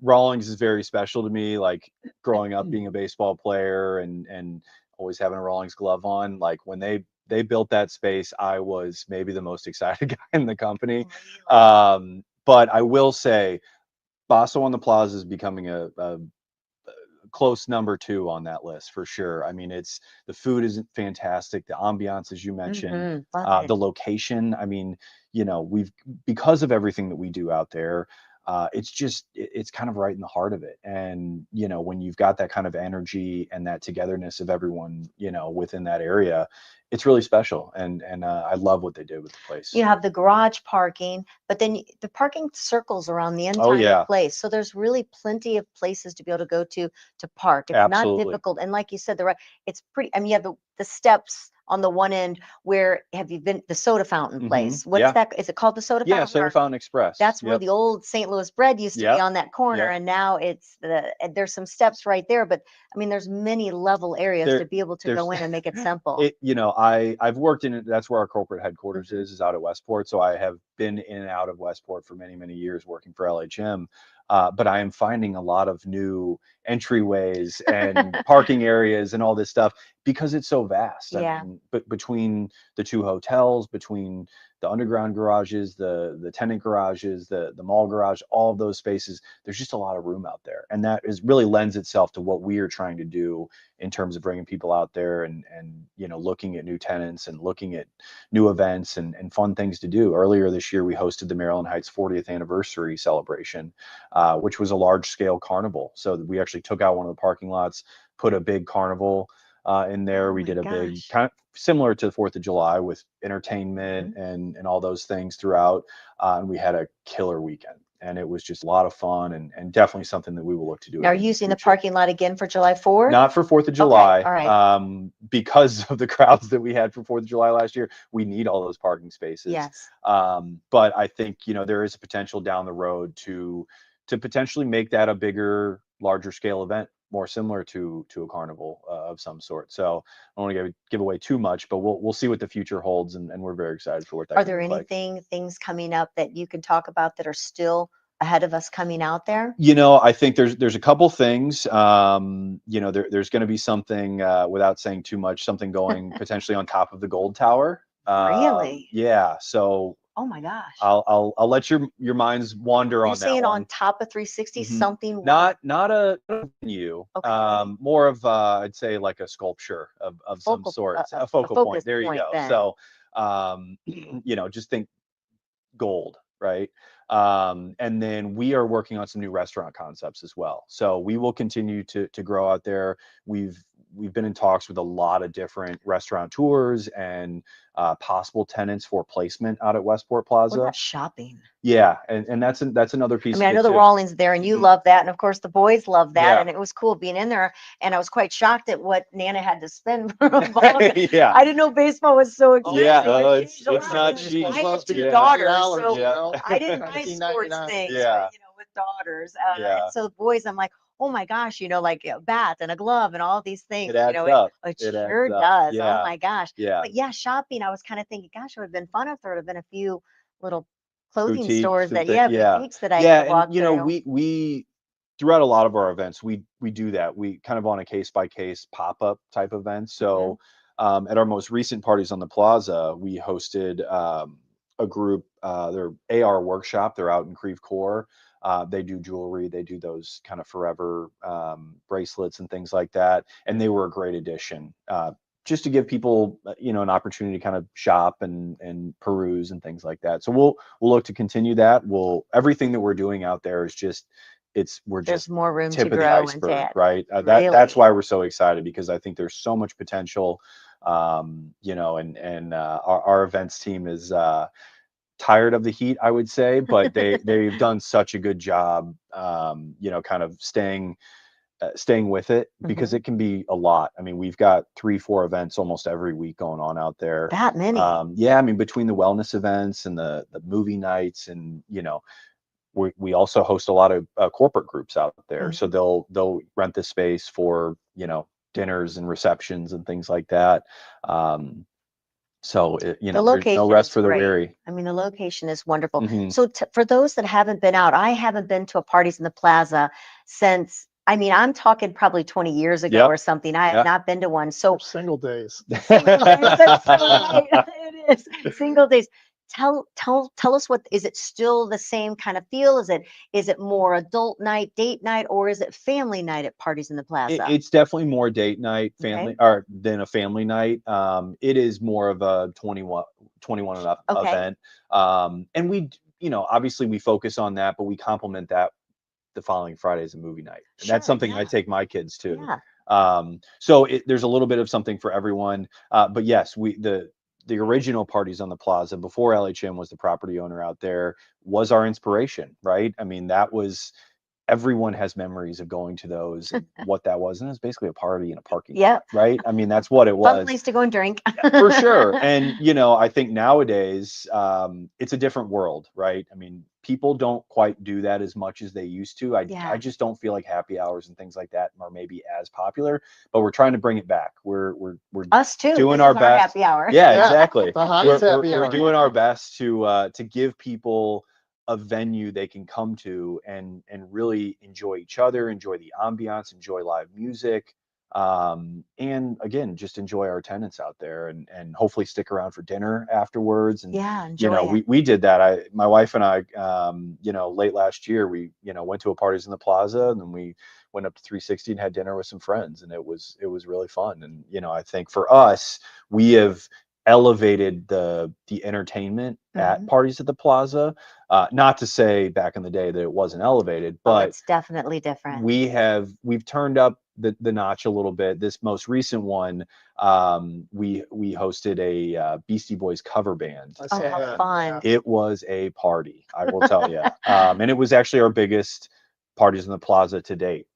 Rawlings is very special to me. Like growing up being a baseball player and always having a Rawlings glove on. Like when they built that space, I was maybe the most excited guy in the company. But I will say, Basso on the Plaza is becoming a close number 2 on that list for sure. I mean, the food is fantastic. The ambiance, as you mentioned, Love the it. location. I mean, because of everything that we do out there, it's kind of right in the heart of it. And, when you've got that kind of energy and that togetherness of everyone, within that area, it's really special. And I love what they did with the place. You have the garage parking, but then the parking circles around the entire yeah. place. So there's really plenty of places to be able to go to park. It's not Absolutely. difficult. And like you said, it's pretty, I mean, you have the steps on the one end where have you been the soda fountain place? What is Yeah. that? Is it called the Soda Yeah, Fountain? Soda Or Fountain Express. that's where Yep. the old St. Louis bread used to be Yep. on that corner, Yep. and now it's there's some steps right there, but I mean, there's many level areas There- to be able to there's go in and make it simple. I've worked in it. That's where our corporate headquarters Mhm. is out at Westport. So I have been in and out of Westport for many, many years working for LHM. But I am finding a lot of new entryways and parking areas and all this stuff because it's so vast. Yeah. I mean, but between the two hotels, between the underground garages, the tenant garages, the mall garage, all of those spaces, there's just a lot of room out there, and that is really lends itself to what we are trying to do in terms of bringing people out there and looking at new tenants and looking at new events and fun things to do. Earlier this year, we hosted the Maryland Heights 40th anniversary celebration, which was a large scale carnival. So we actually took out one of the parking lots, put a big carnival in there. Oh We my did a big gosh. kind of similar to the 4th of July with entertainment and all those things throughout. And we had a killer weekend. And it was just a lot of fun and definitely something that we will look to do. Now, are again you in using the future. parking lot again for July 4th? Not for 4th of July. all right. Because of the crowds that we had for 4th of July last year, we need all those parking spaces. Yes. But I think, there is a potential down the road to potentially make that a bigger, larger scale event, more similar to a carnival of some sort. So I don't want to give away too much, but we'll see what the future holds, and we're very excited for what that Are can there look like. things coming up that you can talk about that are still ahead of us coming out there? I think there's a couple things. There's going to be something, without saying too much, something going potentially on top of the Gold Tower. Really? Yeah. So Oh my gosh. I'll let your minds wander You're on that saying one. on top of 360 Mhm. something? Not a venue. Okay. More of I'd say like a sculpture of some Focal, sort, a a focal focus point. There you point go. then. So just think gold, right? And then we are working on some new restaurant concepts as well. So we will continue to grow out there. We've been in talks with a lot of different restaurateurs and possible tenants for placement out at Westport What Plaza. about shopping? Yeah, and that's another I piece mean, I of know it the too. Rawlings there, and you Mhm. love that, and of course the boys love that, Yeah. and it was cool being in there. And I was quite shocked at what Nana had to spend for a ball. Yeah. I didn't know baseball was so expensive. Yeah, it's Occasionally, not cheap. I have two Yeah. daughters, $50, so I didn't buy sports $19.99. things, Yeah. but, with daughters. Yeah. And so the boys, I'm like, oh my gosh, like a bat and a glove and all these things. It adds up. It It adds sure up. does. Oh Yeah. my gosh. Yeah. But yeah, shopping, I was kind of thinking, gosh, it would have been fun if there would have been a few little clothing Boutiques stores and yeah. boutiques that I Yeah, could and walk through. we throughout a lot of our events, we do that. We kind of on a case by case pop-up type event. So at our most recent parties on the plaza, we hosted a group, their AR workshop. They're out in Creve Coeur. They do jewelry, they do those kind of forever bracelets and things like that. And they were a great addition. Just to give people, an opportunity to kind of shop and peruse and things like that. So we'll look to continue that. Everything that we're doing out there is just, we're There's just more room to tip of the grow and iceberg, to right? really. That's why we're so excited, because I think there's so much potential. And our events team is tired of the heat, I would say, but they've done such a good job, kind of staying with it, because it can be a lot. I mean, we've got 3-4 events almost every week going on out there. That many. Yeah, I mean, between the wellness events and the movie nights, and we also host a lot of corporate groups out there. So they'll rent the space for dinners and receptions and things like that. So The there's no location rest is for the great. weary. I mean, the location is wonderful. Mhm. So for those that haven't been out, I haven't been to a parties in the plaza since, I mean, I'm talking probably 20 years ago Yep. or something. I have Yeah. not been to one. So Single days. that's so right. It is single days. Tell us, what is it still the same kind of feel? Is it more adult night, date night, or is it family night at parties in the plaza? It's definitely more date night, Okay. or than a family night. It is more of a 21 and up Okay. event. And we, obviously we focus on that, but we complement that the following Friday is a movie night. And that's Sure, something I yeah. take my kids to. Yeah. So there's a little bit of something for everyone. But yes, the original parties on the plaza before LHM was the property owner out there was our inspiration, right? I mean, that was everyone has memories of going to those and what that was. And it was basically a party in a parking lot, Yep. right? I mean, that's what it Fun was. place to go and drink. For sure. And, I think nowadays it's a different world, right? I mean, people don't quite do that as much as they used to. Yeah. I just don't feel like happy hours and things like that are maybe as popular, but we're trying to bring it back. We're Us too. doing This our is best. Happy hour. Yeah, exactly. The hottest happy We're hour. doing our best to give people a venue they can come to and really enjoy each other, enjoy the ambiance, enjoy live music. And again, just enjoy our tenants out there and hopefully stick around for dinner afterwards. And Yeah, enjoy it. we did that. My wife and I, late last year, we, went to a parties in the plaza, and then we went up to 360 and had dinner with some friends, and it was really fun. And I think for us, we have elevated the entertainment at parties at the plaza. Not to say back in the day that it wasn't elevated, but it's definitely different. we've turned up the notch a little bit. This most recent one, we hosted a Beastie Boys cover band. Oh, how fun. It was a party, I will tell you. And it was actually our biggest parties in the plaza to date.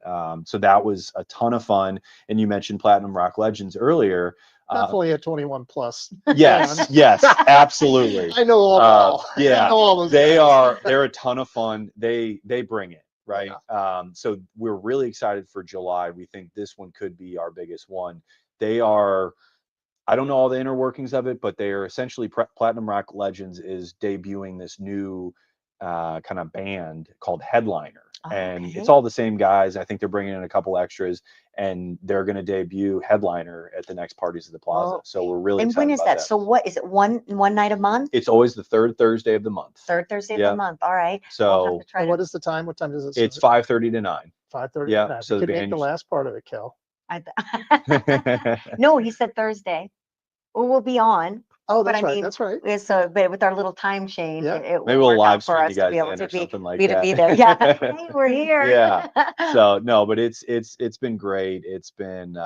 So that was a ton of fun. And you mentioned Platinum Rock Legends earlier. Definitely a 21 plus. Yes, yes, absolutely. I know all. Yeah, I know all those they're guys. a ton of fun. They bring it, right? So we're really excited for July. We think this one could be our biggest one. They are, I don't know all the inner workings of it, but they are essentially Platinum Rock Legends is debuting this new kind of band called Headliner. And it's all the same guys. I think they're bringing in a couple extras, and they're going to debut Headliner at the next parties of the plaza. Oh. So we're really And excited when is about that? So what is it? One night a month? It's always the third Thursday of the month. Third Thursday of Yeah. the month. All right. So And what is the time? What time does it start? it's 5:30 to 9. 5:30. Yeah, so So the could make band- the last part of it, Kel. No, he said Thursday. Well, we'll be on. Oh, But that's I right. mean, That's right. So, but with our little time change, Yeah. it Maybe will we'll work out live for stream us you to guys be able in to or be, something like to that. be there. Yeah. Hey, we're here. Yeah. So no, but it's been great. It's been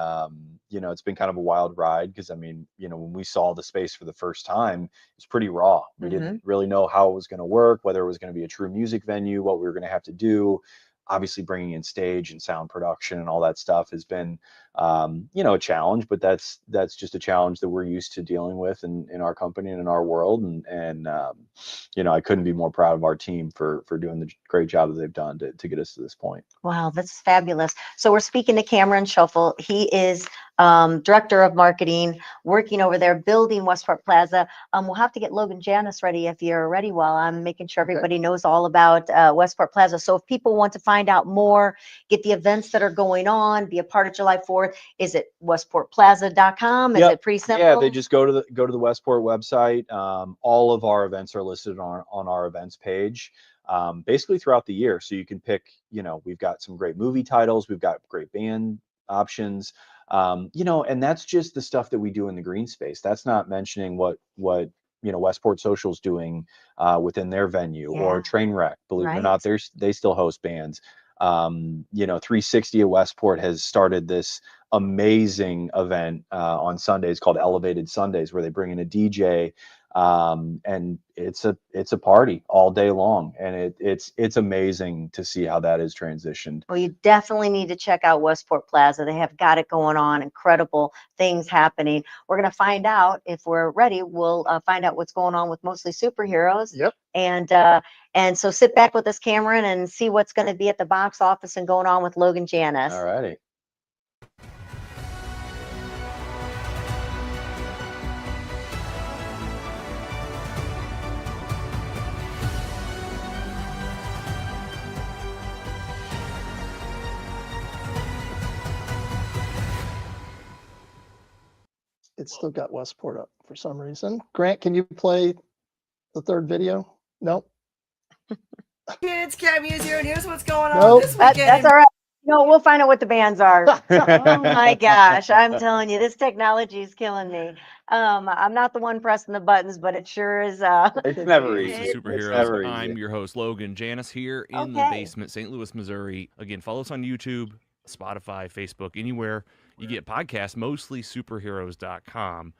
it's been kind of a wild ride because I mean, when we saw the space for the first time, it's pretty raw. We didn't really know how it was going to work, whether it was going to be a true music venue, what we were going to have to do. Obviously, bringing in stage and sound production and all that stuff has been a challenge, but that's just a challenge that we're used to dealing with in our company and in our world. And I couldn't be more proud of our team for doing the great job that they've done to get us to this point. Wow, that's fabulous. So we're speaking to Cameron Schoeffel. He is director of marketing, working over there, building Westport Plaza. We'll have to get Logan Janice ready if you're ready while I'm making sure everybody knows all about Westport Plaza. So if people want to find out more, get the events that are going on, be a part of July 4th, is it westportplaza.com? Is it pretty simple? Yeah, they just go to the Westport website. All of our events are listed on our events page. Basically throughout the year. So you can pick, we've got some great movie titles, we've got great band options, and that's just the stuff that we do in the green space. That's not mentioning what Westport Social's doing within their venue, or Trainwreck, believe it or not, they still host bands. 360 at Westport has started this amazing event on Sundays called Elevated Sundays, where they bring in a DJ, and it's a party all day long, and it's amazing to see how that is transitioned. Well, you definitely need to check out Westport Plaza. They have got it going on, incredible things happening. We're going to find out if we're ready. We'll find out what's going on with Mostly Superheroes. Yep. And so sit back with us, Cameron, and see what's going to be at the box office and going on with Logan Janice. All righty. It's still got Westport up for some reason. Grant, can you play the third video? Nope. Kids, Cat Muse here, and here's what's going on Nope. this weekend. That's all right. No, we'll find out what the bands are. Oh my gosh, I'm telling you, this technology is killing me. I'm not the one pressing the buttons, but it sure is. It's never It's easy. a It's Superheroes. never I'm easy. your host, Logan Janice, here in the Okay. basement, St. Louis, Missouri. Again, follow us on YouTube, Spotify, Facebook, anywhere you get podcasts. Mostly superheroes.com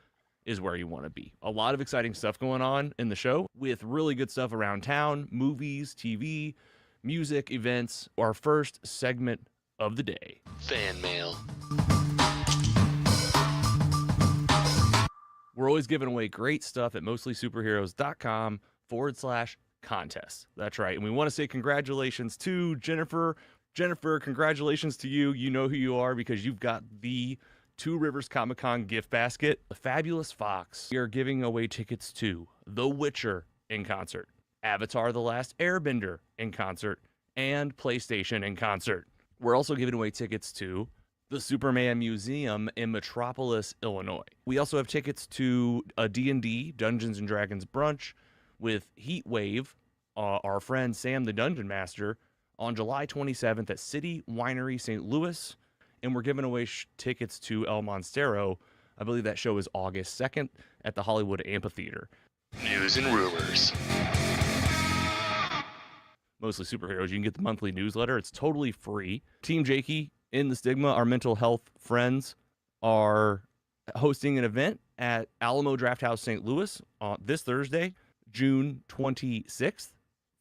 is where you want to be. A lot of exciting stuff going on in the show with really good stuff around town, movies, TV, music, events, our first segment of the day. Fan mail. We're always giving away great stuff at mostlysuperheroes.com/contest. That's right. And we want to say congratulations to Jennifer. Jennifer, congratulations to you. You know who you are because you've got the Two Rivers Comic-Con gift basket. The Fabulous Fox. We are giving away tickets to The Witcher in concert, Avatar: The Last Airbender in concert, and PlayStation in concert. We're also giving away tickets to the Superman Museum in Metropolis, Illinois. We also have tickets to a D&D, Dungeons & Dragons brunch with Heat Wave, our friend Sam the Dungeon Master, on July 27th at City Winery St. Louis. And we're giving away tickets to El Monstero. I believe that show is August 2nd at the Hollywood Amphitheater. News and rumors. Mostly Superheroes. You can get the monthly newsletter. It's totally free. Team Jakey in the Stigma, our mental health friends, are hosting an event at Alamo Drafthouse St. Louis on this Thursday, June 26th,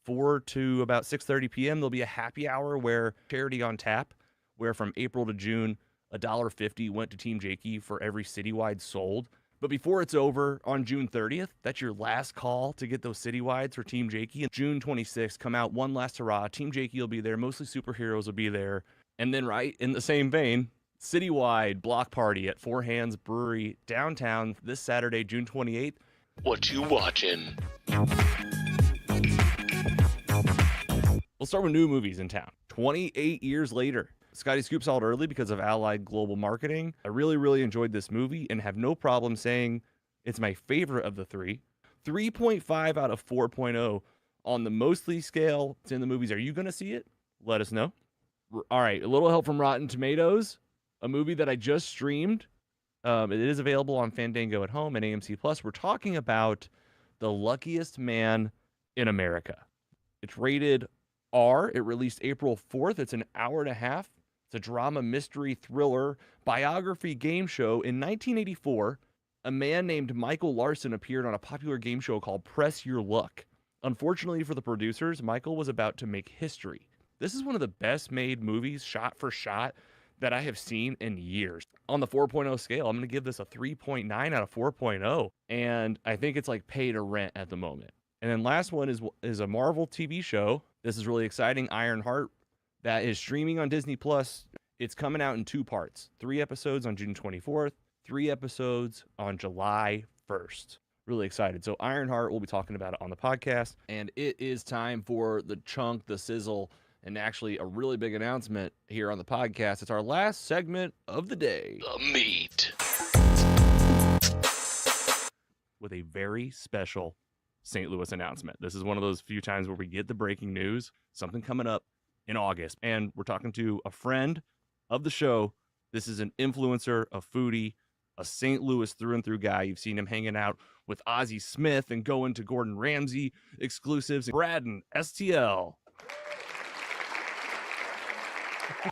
4 to about 6:30 p.m. There'll be a happy hour where charity on tap, where from April to June, $1.50 went to Team Jakey for every citywide sold. But before it's over on June 30th, that's your last call to get those citywides for Team Jakey. And June 26th, come out one last hurrah. Team Jakey will be there. Mostly Superheroes will be there. And then right in the same vein, citywide block party at Four Hands Brewery downtown this Saturday, June 28th. What you watching? We'll start with new movies in town. 28 years later. Scotty Scoop saw it early because of Allied Global Marketing. I really, really enjoyed this movie and have no problem saying it's my favorite of the three. 3.5 out of 4.0 on the Mostly scale. It's in the movies. Are you going to see it? Let us know. All right, a little help from Rotten Tomatoes, a movie that I just streamed. It is available on Fandango at home and AMC Plus. We're talking about The Luckiest Man in America. It's rated R. It released April 4th. It's an hour and a half. It's a drama, mystery, thriller, biography game show. In 1984, a man named Michael Larson appeared on a popular game show called Press Your Luck. Unfortunately for the producers, Michael was about to make history. This is one of the best made movies, shot for shot, that I have seen in years. On the 4.0 scale, I'm going to give this a 3.9 out of 4.0. And I think it's like pay to rent at the moment. And then last one is a Marvel TV show. This is really exciting. Ironheart, that is streaming on Disney Plus. It's coming out in 2 parts. 3 episodes on June 24th, 3 episodes on July 1st. Really excited. So Ironheart, we'll be talking about it on the podcast. And it is time for the chunk, the sizzle, and actually a really big announcement here on the podcast. It's our last segment of the day. The meat. With a very special St. Louis announcement. This is one of those few times where we get the breaking news, something coming up in August. And we're talking to a friend of the show. This is an influencer, a foodie, a St. Louis through and through guy. You've seen him hanging out with Ozzie Smith and going to Gordon Ramsay exclusives. Braden, STL.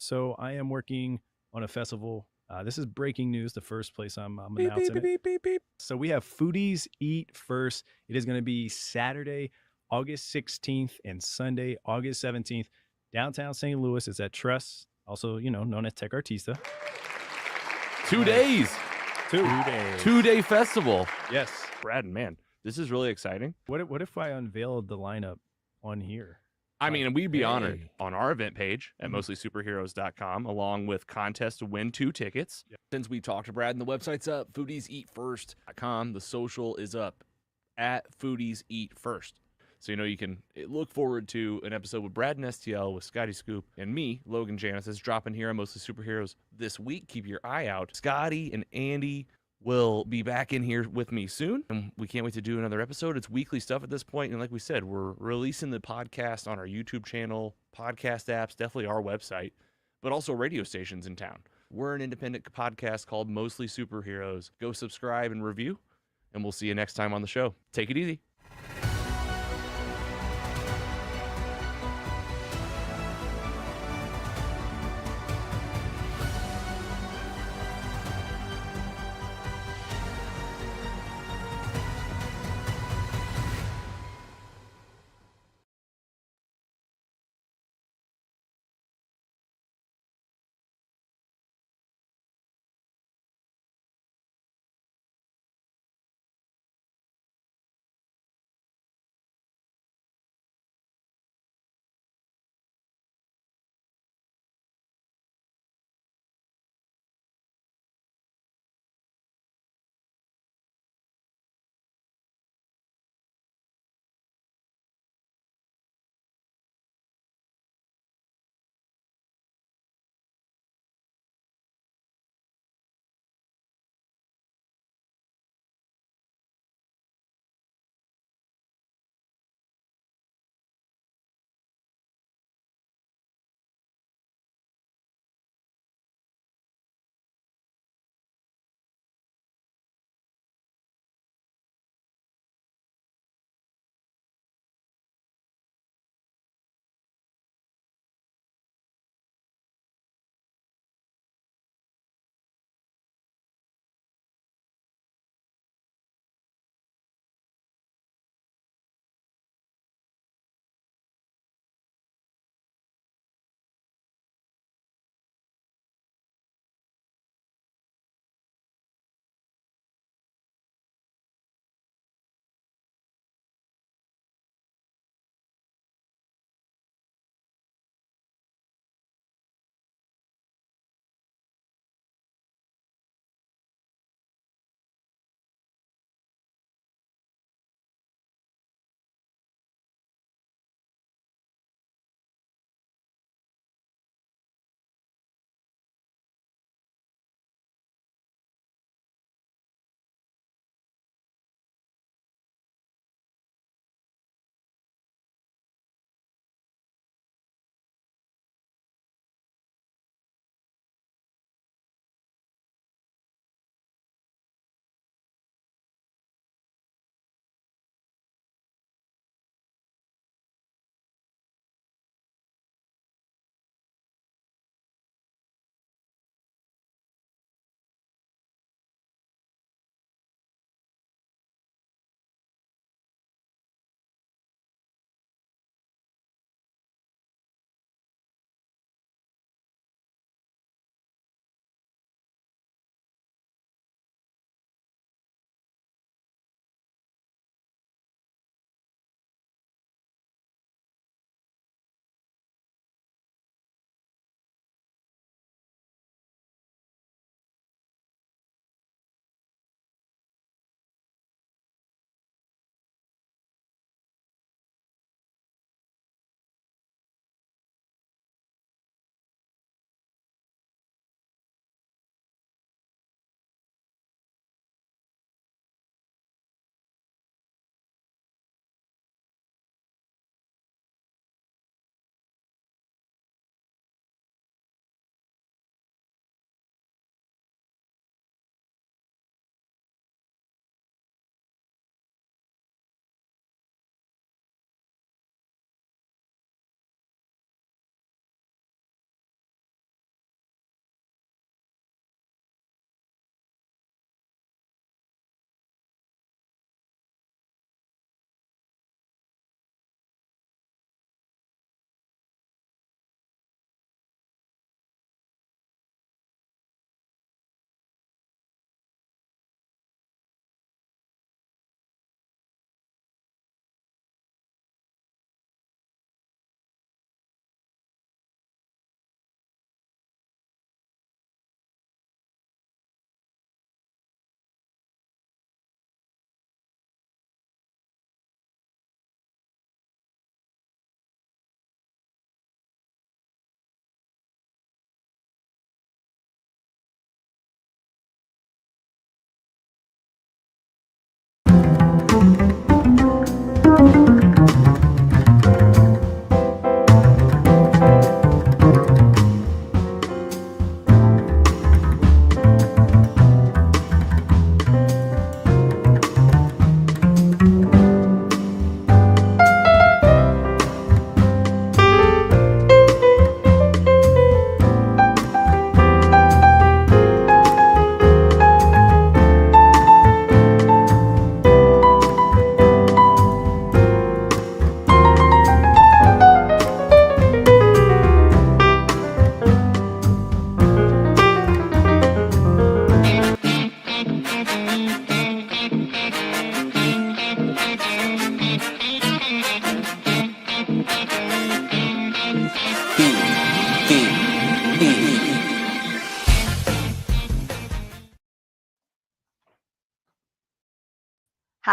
So I am working on a festival. This is breaking news, the first place I'm announcing it. So we have Foodies Eat First. It is going to be Saturday, August 16th and Sunday, August 17th, downtown St. Louis. It's at Trust, also, known as Tech Artista. 2 days. 2 days. 2-day festival. Yes. Braden, man, this is really exciting. What if I unveiled the lineup on here? I mean, we'd be honored on our event page at mostlysuperheroes.com, along with contest to win 2 tickets. Yep. Since we talked to Brad and the website's up, foodieseatfirst.com. The social is up at foodieseatfirst. So, you can look forward to an episode with Brad and STL with Scotty Scoop and me, Logan Janis, is dropping here on Mostly Superheroes this week. Keep your eye out. Scotty and Andy will be back in here with me soon, and we can't wait to do another episode. It's weekly stuff at this point, and like we said, we're releasing the podcast on our YouTube channel, podcast apps, definitely our website, but also radio stations in town. We're an independent podcast called Mostly Superheroes. Go subscribe and review, and we'll see you next time on the show. Take it easy.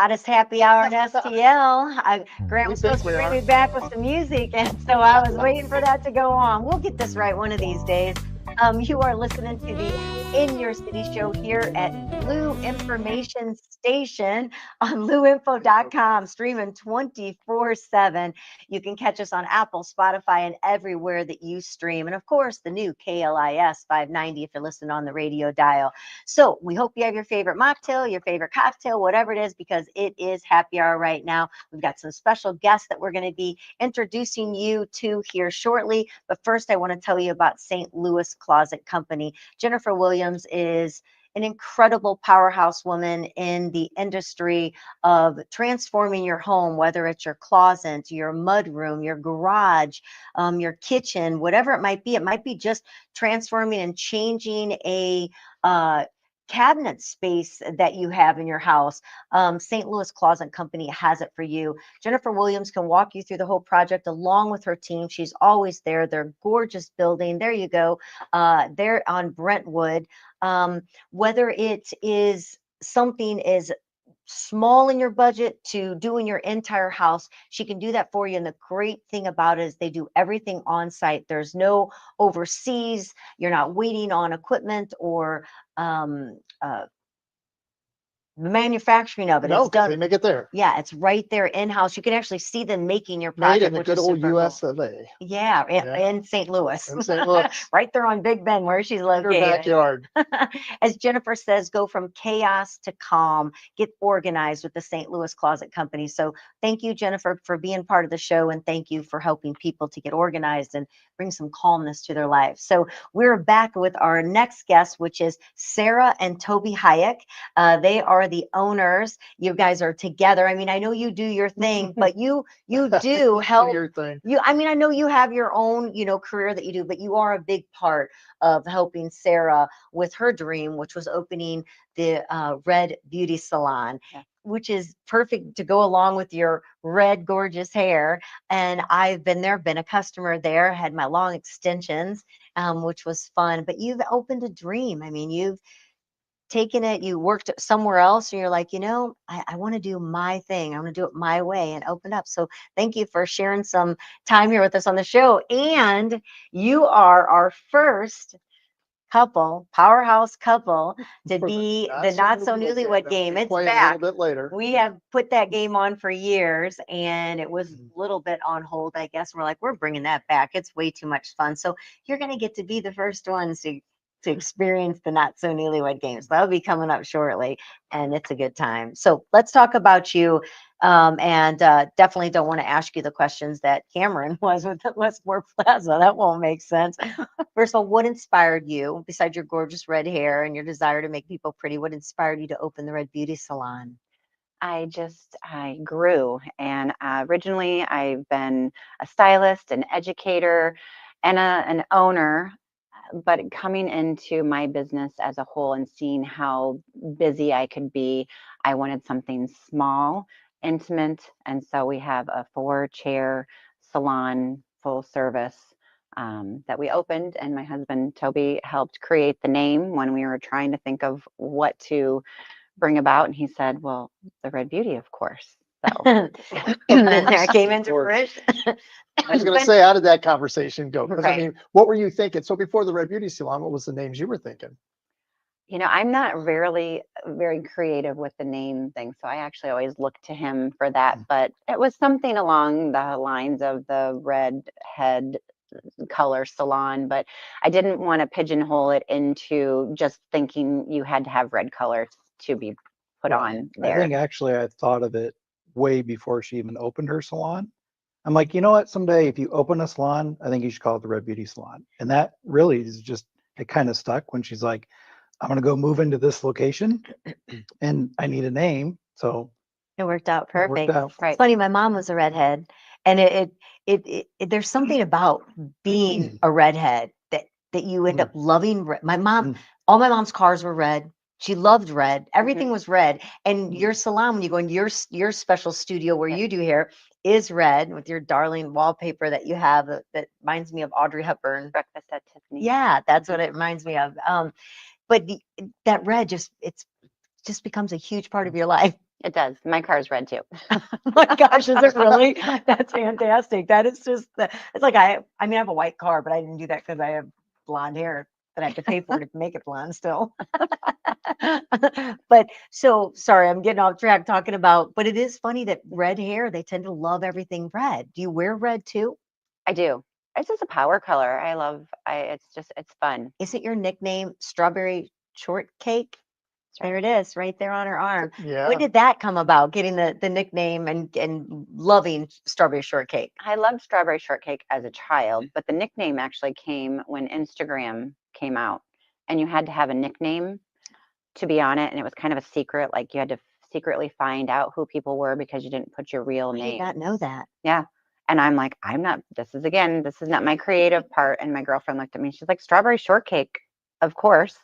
hottest happy hour in STL. Grant We was think supposed to we bring are. me back with some music, and so I was waiting for that to go on. We'll get this right one of these days. You are listening to the In Your City show here at Blue Information Station on blueinfo.com, streaming 24/7. You can catch us on Apple, Spotify, and everywhere that you stream. And of course, the new KLIS 590 if you're listening on the radio dial. So we hope you have your favorite mocktail, your favorite cocktail, whatever it is, because it is happy hour right now. We've got some special guests that we're going to be introducing you to here shortly. But first, I want to tell you about St. Louis Closet Company. Jennifer Williams is an incredible powerhouse woman in the industry of transforming your home, whether it's your closet, your mudroom, your garage, your kitchen, whatever it might be. It might be just transforming and changing a cabinet space that you have in your house. St. Louis Closet Company has it for you. Jennifer Williams can walk you through the whole project along with her team. She's always there. They're gorgeous building. There you go. They're on Brentwood. Whether it is something as small in your budget to doing your entire house, she can do that for you. And the great thing about it is they do everything on site. There's no overseas. You're not waiting on equipment or the manufacturing of it. No, It's 'cause done. they make it there. Yeah, it's right there in house. You can actually see them making your Made project, in the which good is old super cool. US of A. Yeah, Yeah. in St. Louis. In St. Louis. Right there on Big Ben where she's In her located. backyard. As Jennifer says, go from chaos to calm, get organized with the St. Louis Closet Company. So thank you, Jennifer, for being part of the show, and thank you for helping people to get organized and bring some calmness to their lives. So we're back with our next guest, which is Sarah and Toby Hayek. They are the owners. You guys are together. I mean, I know you do your thing, but you do help. Your thing. I mean, I know you have your own, career that you do, but you are a big part of helping Sarah with her dream, which was opening the Red Beauty Salon, which is perfect to go along with your red, gorgeous hair. And I've been there, been a customer there, had my long extensions, which was fun. But you've opened a dream. I mean, you've taken it, you worked somewhere else, and you're like, I want to do my thing. I want to do it my way and open up. So thank you for sharing some time here with us on the show. And you are our first powerhouse couple to be the Not So Newlywed Game. It's Play back. a little bit later. We have put that game on for years, and it was a little bit on hold, I guess. We're like, we're bringing that back. It's way too much fun. So you're going to get to be the first ones to experience the Not So Newlywed Games. That'll be coming up shortly, and it's a good time. So let's talk about you, and definitely don't want to ask you the questions that Cameron was with the Westport Plaza. That won't make sense. First of all, what inspired you, besides your gorgeous red hair and your desire to make people pretty, what inspired you to open the Red Beauty Salon? I grew, and originally I've been a stylist, an educator, and an owner. But coming into my business as a whole and seeing how busy I could be, I wanted something small, intimate. And so we have a 4-chair salon, full service, that we opened. And my husband, Toby, helped create the name when we were trying to think of what to bring about. And he said, well, the Red Beauty, of course. So And then there came into fruition. I was going to say, how did that conversation go? Because I Right. mean, what were you thinking? So before the Red Beauty Salon, what was the names you were thinking? I'm not really very creative with the name thing, so I actually always look to him for that. But it was something along the lines of the red head color salon, but I didn't want to pigeonhole it into just thinking you had to have red color to be put on there. I think actually I thought of it way before she even opened her salon. I'm like, you know what? Someday if you open a salon, I think you should call it the Red Beauty Salon. And that really is just, it kind of stuck when she's like, I'm going to go move into this location and I need a name. So It worked out it perfect. worked out. Right. It's funny, my mom was a redhead, and it there's something about being a redhead that you end up loving. My mom, all my mom's cars were red. She loved red. Everything was red. And your salon, when you go in your special studio where you do hair, is red with your darling wallpaper that you have that reminds me of Audrey Hepburn. Breakfast at Tiffany's. Yeah, that's what it reminds me of. But that red just becomes a huge part of your life. It does. My car's red too. Oh my gosh, is it really? That's fantastic. That is just it's like I mean I have a white car, but I didn't do that because I have blonde hair that I have to pay for to make it blonde still. But so sorry, I'm getting off track talking about, but it is funny that red hair, they tend to love everything red. Do you wear red too? I do. It's just a power color. It's fun. Is it your nickname, Strawberry Shortcake? There it is, right there on her arm. Yeah. When did that come about, getting the nickname and loving Strawberry Shortcake? I loved strawberry shortcake as a child, but the nickname actually came when Instagram came out, and you had to have a nickname to be on it, and it was kind of a secret. Like you had to secretly find out who people were because you didn't put your real I did name. not know that. Yeah. And I'm like, this is not my creative part. And my girlfriend looked at me. She's like, strawberry shortcake, of course.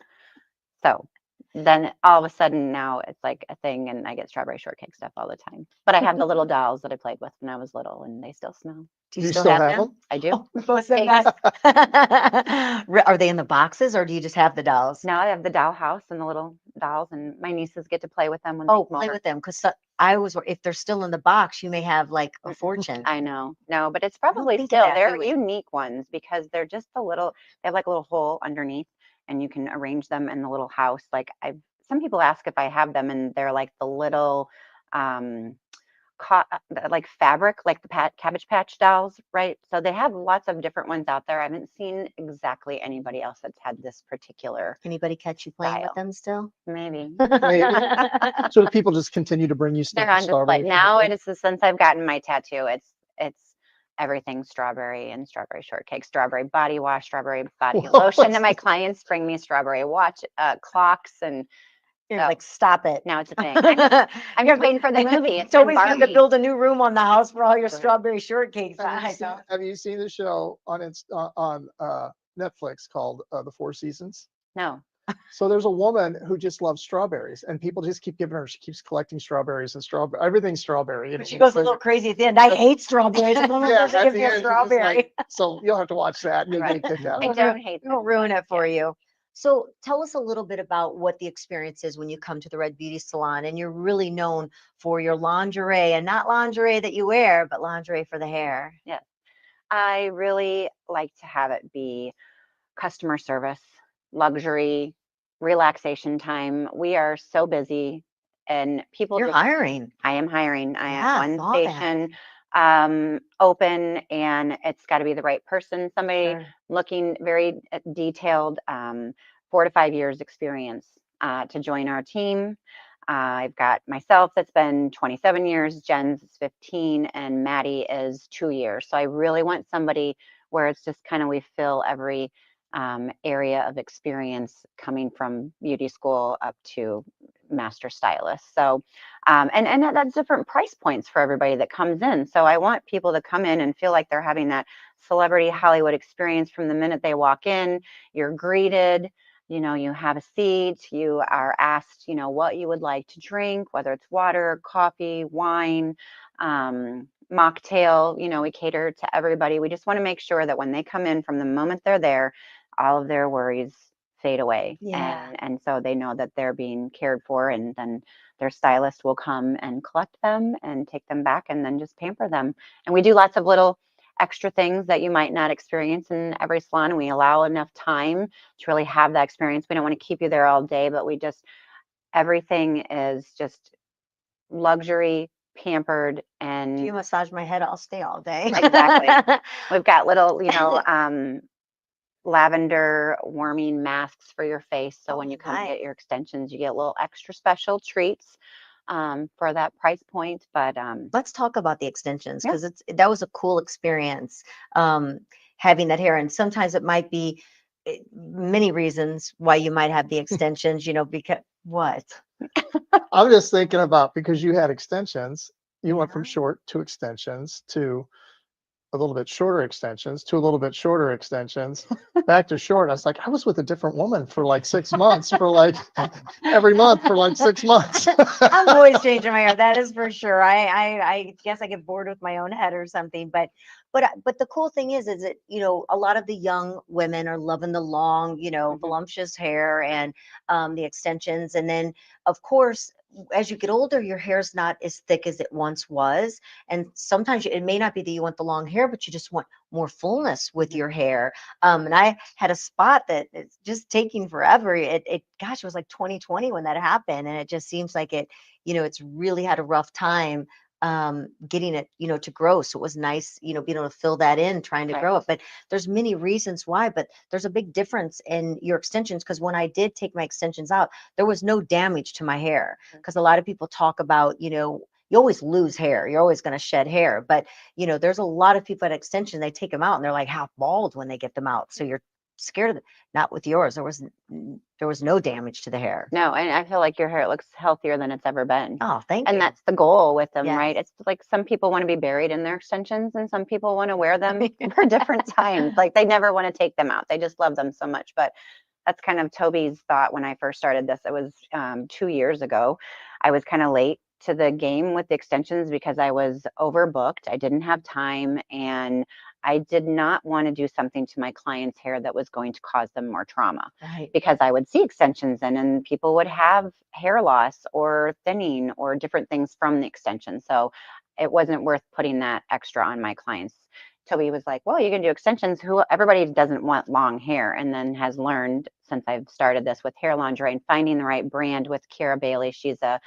So then all of a sudden now it's like a thing, and I get strawberry shortcake stuff all the time. But I have the little dolls that I played with when I was little, and they still smell. Do you You still still have have them? them? I do. Oh, we both said that. Are they in the boxes or do you just have the dolls? Now I have the doll house and the little dolls, and my nieces get to play with them when Oh, they come play over. with them because I was if they're still in the box, you may have like a fortune. I know. No, but it's don't probably think of still, that, they're do we? unique ones because they're just they have like a little hole underneath, and you can arrange them in the little house. Like some people ask if I have them, and they're like the little, like fabric, like the Cabbage Patch dolls, right? So they have lots of different ones out there. I haven't seen exactly anybody else that's had this particular Anybody catch you playing with style. them still? Maybe. Maybe. So do people just continue to bring you stuff? They're on strawberry display. Now shortcake? it is since I've gotten my tattoo, it's everything strawberry and strawberry shortcake, strawberry body wash, strawberry body Whoa, lotion. And what's my clients bring me strawberry clocks, and You're so like, stop it. now it's a thing. I'm just waiting for the movie. It's Toby's in going to Barbie. build a new room on the house for all your Right. strawberry shortcakes. Have you seen the show on Netflix called The Four Seasons? No. So there's a woman who just loves strawberries, and people just keep giving her. She keeps collecting strawberries and everything's strawberry. You know, But she goes a little crazy at the end. I hate strawberries. I don't know Yeah, if at give the me a end, she's just strawberry. like, so you'll have to watch that, and you'll Right. get kicked out. I don't hate Don't them, ruin but it for yeah. you. So tell us a little bit about what the experience is when you come to the Red Beauty Salon, and you're really known for your lingerie, and not lingerie that you wear, but lingerie for the hair. Yes. I really like to have it be customer service, luxury, relaxation time. We are so busy, and people You're just hiring. I am hiring. I Yeah, I am saw one that. station open, and it's got to be the right person. Somebody Sure. looking very detailed, 4 to 5 years experience to join our team. I've got myself that's been 27 years, Jen's is 15, and Maddie is 2 years. So I really want somebody where it's just kind of we fill every area of experience coming from beauty school up to master stylist. So, and that's different price points for everybody that comes in. So I want people to come in and feel like they're having that celebrity Hollywood experience from the minute they walk in. You're greeted, you have a seat, you are asked, what you would like to drink, whether it's water, coffee, wine, mocktail, we cater to everybody. We just want to make sure that when they come in, from the moment they're there, all of their worries fade away. Yeah. And so they know that they're being cared for, and then their stylist will come and collect them and take them back and then just pamper them. And we do lots of little extra things that you might not experience in every salon. And we allow enough time to really have that experience. We don't want to keep you there all day, but everything is just luxury, pampered, and If you massage my head, I'll stay all day. Exactly. We've got little, lavender warming masks for your face. So when you come nice. get your extensions, you get little extra special treats for that price point. But Let's talk about the extensions, Yeah. because that was a cool experience, having that hair. And sometimes it might be many reasons why you might have the extensions, because what? I'm just thinking about, because you had extensions, you went from short to extensions to a little bit shorter extensions to a little bit shorter extensions back to short. I was like, I was with a different woman for like 6 months, for like every month for like 6 months. I'm always changing my hair. That is for sure. I guess I get bored with my own head or something. But the cool thing is that a lot of the young women are loving the long, voluptuous hair and the extensions. And then of course as you get older, your hair's not as thick as it once was. And sometimes it may not be that you want the long hair, but you just want more fullness with your hair. And I had a spot that it's just taking forever. Gosh, it was like 2020 when that happened. And it just seems like it's really had a rough time getting it, to grow. So it was nice, being able to fill that in, trying to grow it. But there's many reasons why, but there's a big difference in your extensions. Because when I did take my extensions out, there was no damage to my hair. Because a lot of people talk about, you always lose hair. You're always going to shed hair. But, there's a lot of people at extension, they take them out and they're like half bald when they get them out. So you're scared of it. Not with yours. There was no damage to the hair. No, and I feel like your hair looks healthier than it's ever been. Oh, thank you. And that's the goal with them, Yes. right? It's like some people want to be buried in their extensions and some people want to wear them for different times. Like they never want to take them out. They just love them so much. But that's kind of Toby's thought when I first started this. It was 2 years ago. I was kind of late to the game with the extensions because I was overbooked. I didn't have time and I did not want to do something to my clients' hair that was going to cause them more trauma. Right. Because I would see extensions in and people would have hair loss or thinning or different things from the extension. So it wasn't worth putting that extra on my clients. Toby was like, well, you can do extensions. Everybody doesn't want long hair, and then has learned since I've started this with hair lingerie and finding the right brand with Kara Bailey. She's a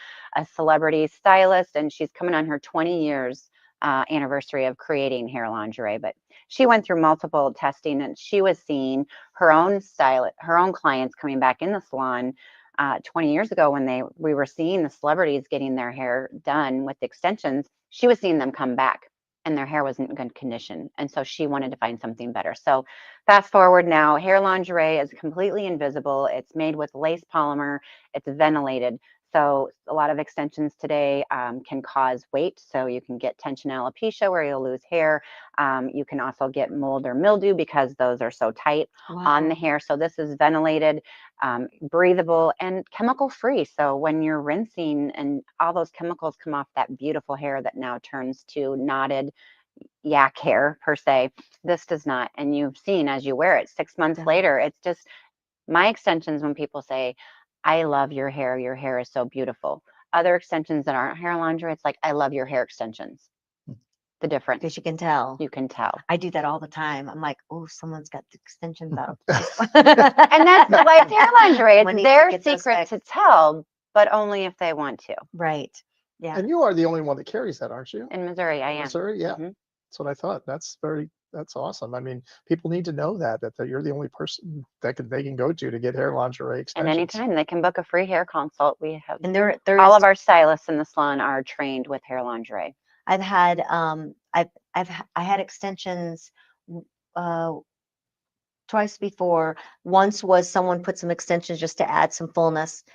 celebrity stylist and she's coming on her 20 years anniversary of creating hair lingerie. But she went through multiple testing and she was seeing her own clients coming back in the salon 20 years ago when we were seeing the celebrities getting their hair done with extensions. She was seeing them come back and their hair wasn't in good condition. And so she wanted to find something better. So fast forward now, hair lingerie is completely invisible. It's made with lace polymer. It's ventilated. So a lot of extensions today can cause weight. So you can get tension alopecia where you'll lose hair. You can also get mold or mildew because those are so tight on the hair. So this is ventilated, breathable, and chemical free. So when you're rinsing and all those chemicals come off that beautiful hair that now turns to knotted yak hair per se, this does not. And you've seen as you wear it 6 months later, it's just my extensions. When people say, I love your hair is so beautiful. Other extensions that aren't hair lingerie, it's like, I love your hair extensions. The difference. Because you can tell. You can tell. I do that all the time. I'm like, oh, someone's got the extensions out. And that's why it's hair lingerie. When It's you their get those secret back. to tell, but only if they want to. Right. Yeah. And you are the only one that carries that, aren't you? In Missouri, I am. Missouri, yeah. Mhm. That's what I thought. That's awesome. I mean, people need to know that you're the only person that they can go to get hair lingerie And extensions. anytime they can book a free hair consult. We have And there all of our stylists in the salon are trained with hair lingerie. I've had I had extensions twice before. Once was someone put some extensions just to add some fullness.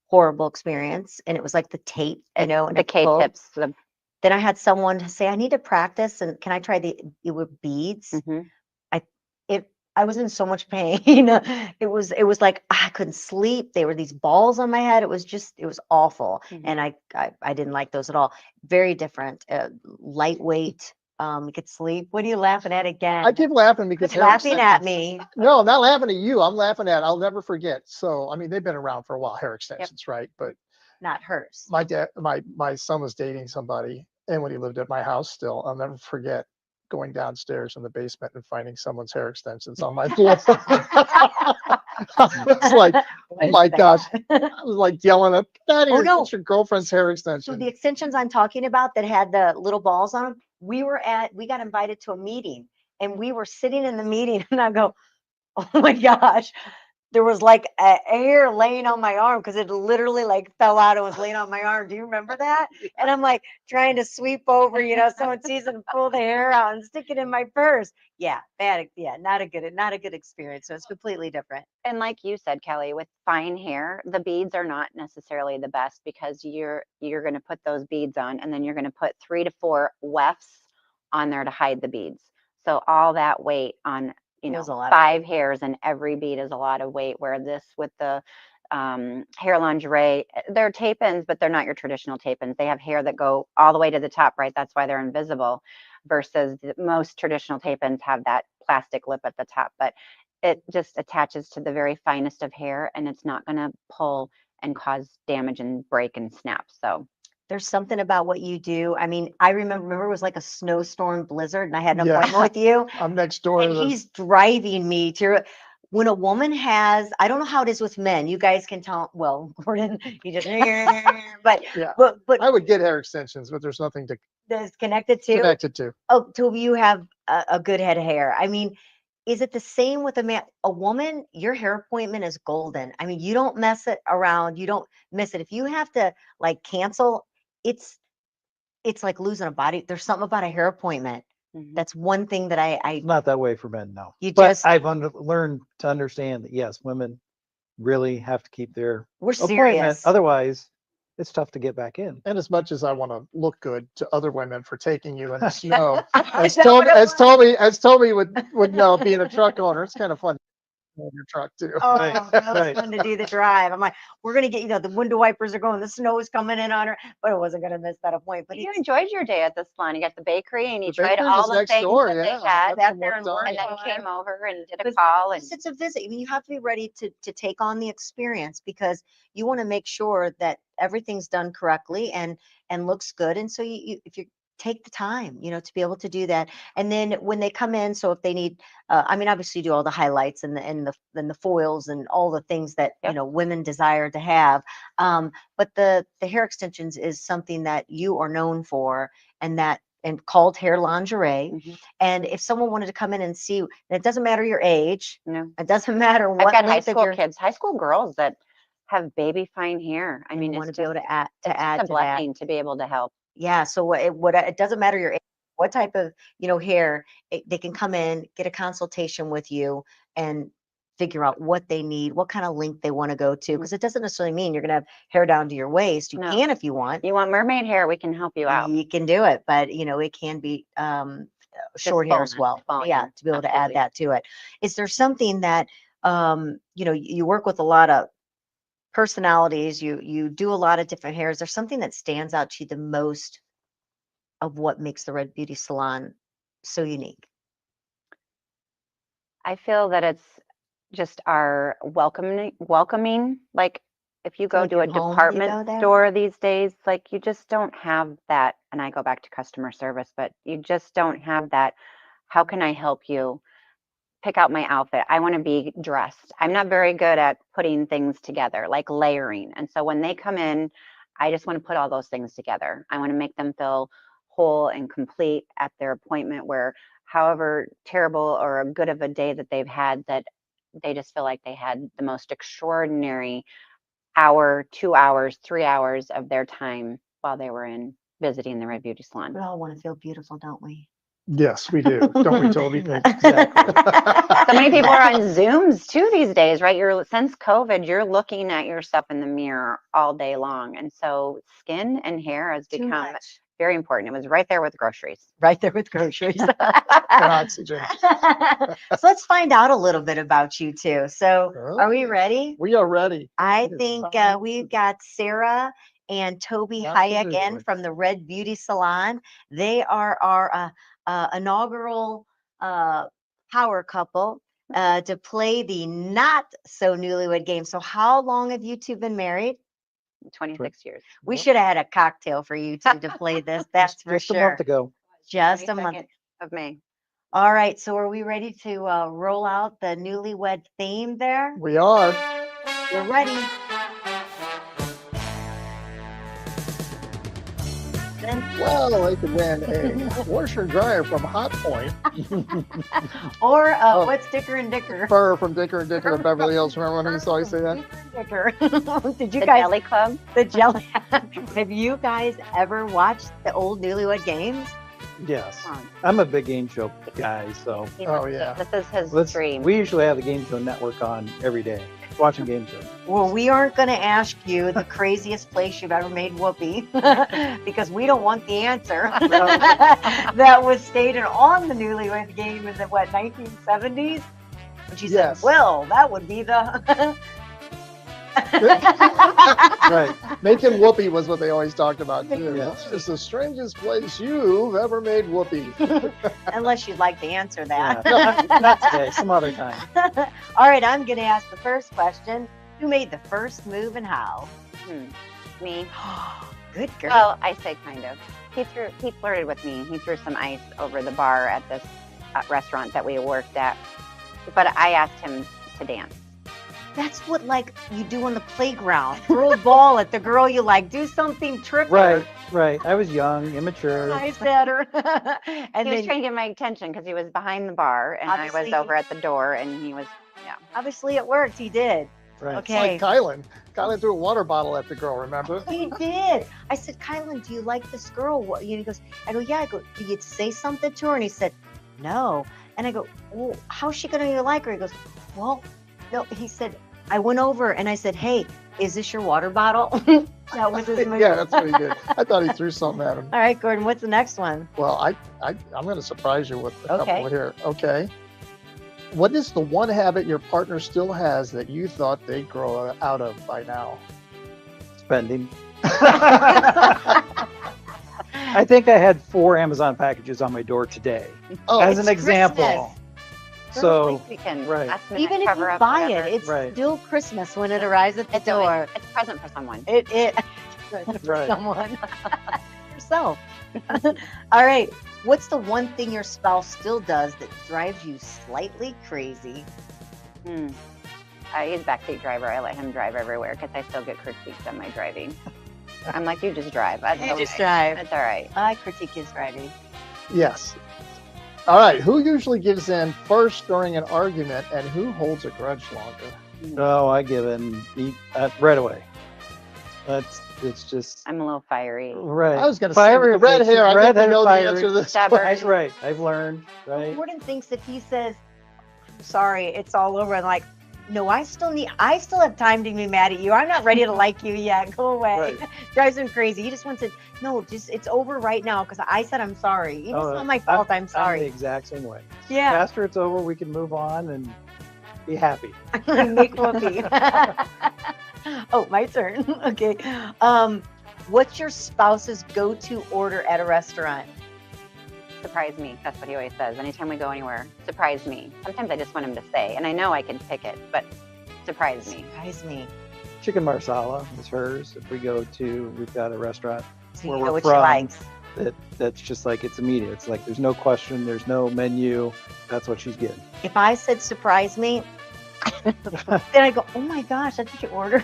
Horrible experience, and it was like the tape, and The it pulled. K-tips. Then I had someone say, "I need to practice, and can I try it with beads?" Mhm. I was in so much pain. It was like I couldn't sleep. There were these balls on my head. It was awful, and I didn't like those at all. Very different, lightweight. You could sleep. What are you laughing at again? I keep laughing because Quit laughing at me. No, I'm not laughing at you. I'm laughing at. I'll never forget. So I mean, they've been around for a while, hair extensions, right? But Not hers. my son was dating somebody, and when he lived at my house, still, I'll never forget going downstairs in the basement and finding someone's hair extensions on my floor. I was like, oh my gosh. I was like yelling at, "Get out of here, no. it's your girlfriend's hair So extension." the extensions I'm talking about that had the little balls on them, we got invited to a meeting, and we were sitting in the meeting, and I go, oh my gosh, there was like a hair laying on my arm because it literally like fell out and was laying on my arm. Do you remember that? And I'm like trying to sweep over, someone sees it and pull the hair out and stick it in my purse. Yeah, bad. Yeah, not a good experience. So it's completely different. And like you said, Kelly, with fine hair, the beads are not necessarily the best because you're going to put those beads on and then you're going to put 3 to 4 wefts on there to hide the beads. So all that weight on, It was a lot of 5 hairs and every bead is a lot of weight, where this with the hair lingerie, they're tape-ins, but they're not your traditional tape-ins. They have hair that go all the way to the top, right? That's why they're invisible, versus most traditional tape-ins have that plastic lip at the top, but it just attaches to the very finest of hair and it's not going to pull and cause damage and break and snap. So There's something about what you do. I mean, I remember it was like a snowstorm blizzard, and I had an Yeah. appointment with you, I'm next door to and the he's driving me to. When a woman has, I don't know how it is with men. You guys can tell. Well, Gordon, he just, but yeah. but I would get hair extensions, but there's nothing to that's connected to. connect it to. Oh, Toby, you have a good head of hair. I mean, is it the same with a man? A woman, your hair appointment is golden. I mean, you don't mess it around. You don't miss it. If you have to like cancel, it's like losing a body. There's something about a hair appointment. That's one thing that I It's not that way for men, no. You But just- I've learned to understand that yes, women really have to keep their we're appointment. serious. Otherwise, it's tough to get back in. And as much as I want to look good to other women for taking you in the snow, Is as that what Toby, it as Toby would know, being a truck owner, it's kind of fun in your truck too. Oh, Right, that was right. fun to do the drive. I'm like, we're gonna get, the window wipers are going, the snow is coming in on her, but I wasn't gonna miss that appointment. But you enjoyed your day at the salon. You got the bakery and you The tried bakery's all just the next things door, that yeah. they I had, got some work and done. and then came over and did a But call. And it's a visit. I mean, you have to be ready to take on the experience because you want to make sure that everything's done correctly and looks good. And so you if you take the time, to be able to do that. And then when they come in, so if they need, I mean, obviously you do all the highlights and the foils and all the things that Yep. women desire to have. But the hair extensions is something that you are known for, and called hair lingerie. Mhm. And if someone wanted to come in and see, and it doesn't matter your age, No. it doesn't matter I've what got high length of school your, kids, high school girls that have baby fine hair. I and mean, want it's to be able just, to add it's just a to that. blessing to be able to help. Yeah. So it doesn't matter your age, what type of, hair, they can come in, get a consultation with you and figure out what they need, what kind of length they want to go to. Because it doesn't necessarily mean you're going to have hair down to your waist. You No. can if you want. You want mermaid hair, we can help you out. You can do it, but it can be short hair as fullness, well. volume, Yeah, to be able to add absolutely. that to it. Is there something that you work with a lot of personalities, you do a lot of different hairs. There's something that stands out to you the most of what makes the Red Beauty Salon so unique? I feel that it's just our welcoming. Like if you go like to a you're home when you go department there? store these days, like you just don't have that. And I go back to customer service, but you just don't have that. How can I help you? Pick out my outfit. I want to be dressed. I'm not very good at putting things together, like layering. And so when they come in, I just want to put all those things together. I want to make them feel whole and complete at their appointment, where however terrible or good of a day that they've had, that they just feel like they had the most extraordinary hour, 2 hours, 3 hours of their time while they were in visiting the Red Beauty Salon. We all want to feel beautiful, don't we? Yes, we do. Don't we, Toby? Exactly. So many people are on Zooms too these days, right? Since COVID, you're looking at yourself in the mirror all day long. And so skin and hair has Too become much. very important. It was right there with groceries. Right there with groceries. And oxygen. So let's find out a little bit about you too. So are we ready? We are ready. I It is think time. we've got Sarah and Toby Hayek in Absolutely. from the Red Beauty Salon. They are our inaugural power couple to play the Not So Newlywed Game. So how long have you two been married? 26 years. We should have had a cocktail for you two to play this. That's for Just a sure. month ago. Just a month. 22nd of May. All right. So are we ready to roll out the newlywed theme there? We are. We're ready. Then Well, they could win a washer and dryer from Hot Point, or Oh. what's Dicker and Dicker? fur from Dicker and Dicker of Beverly Hills. Remember when he used to always say that? Dicker and Dicker. Did you The guys Jelly Club. the jelly? Have you guys ever watched the old Newlywed Games? Yes. Come on. I'm a big game show guy, so He Oh, loves it. yeah. This is his dream. we usually have the game show network on every day, watching game shows. Well, we aren't going to ask you the craziest place you've ever made whoopee because we don't want the answer. That was stated on the Newlywed Game in the 1970s. And she Yes. said, "Well, that would be the." Right. Making whoopee was what they always talked about too. Yeah. This is the strangest place you've ever made whoopee. Unless you'd like to answer that. Yeah. Not today, some other time. All right, I'm going to ask the first question. Who made the first move and how? Me. Good girl. Well, I say kind of. He flirted with me. He threw some ice over the bar at this restaurant that we worked at. But I asked him to dance. That's what like you do on the playground. Throw a ball at the girl you like. Do something tricky. Right. I was young, immature. I said her. And He was then trying to get my attention because he was behind the bar and I was Obviously- over at the door and he was, yeah. obviously it worked. He did. Right. Okay. It's like Kylan. Kylan threw a water bottle at the girl, remember? He did. I said, Kylan, do you like this girl? What? He goes, I go, yeah. I go, did you say something to her? And he said, no. And I go, well, how's she going to like her? He goes, well, no. He said, I went over and I said, hey, is this your water bottle? That was his move. Yeah, that's what he did. I thought he threw something at him. All right, Gordon, what's the next one? Well, I'm going to surprise you with a Okay. couple here. Okay. What is the one habit your partner still has that you thought they'd grow out of by now? Spending. I think I had 4 Amazon packages on my door today, Oh, as it's an example. Christmas. So, We can right. last minute Even if cover you up buy whatever. it, it's Right. still Christmas when it arrives at the It's door. a present for someone. It Right. someone yourself. All right. What's the one thing your spouse still does that drives you slightly crazy? He's a backseat driver. I let him drive everywhere because I still get critiqued on my driving. I'm like, you just drive. That's You just okay. drive. That's all right. I critique his driving. Yes. All right. Who usually gives in first during an argument and who holds a grudge longer? oh, I give in right away. It's just I'm a little fiery. right. I was going to say, Fiery with the red hair, I think red I know the fiery. answer to this. Stubborn. question. Right. I've learned. Right. Gordon thinks if he says, sorry, it's all over, I'm like, no, I still have time to be mad at you. I'm not ready to like you yet. Go away. Right. Drives him crazy. He just wants to, no, just it's over right now because I said I'm sorry. Even if it's not my fault, I'm I'm the sorry. exact same way. Yeah. After it's over, we can move on and be happy. Make whoopee. Oh, my turn. Okay. What's your spouse's go-to order at a restaurant? Surprise me. That's what he always says. Anytime we go anywhere, surprise me. Sometimes I just want him to say, and I know I can pick it, but surprise me. Surprise me. Chicken marsala is hers. If we've got a restaurant So where you know we're what she from, likes. that's just like, it's immediate. It's like, there's no question, there's no menu. That's what she's getting. If I said surprise me, then I go, oh my gosh, that's what you ordered.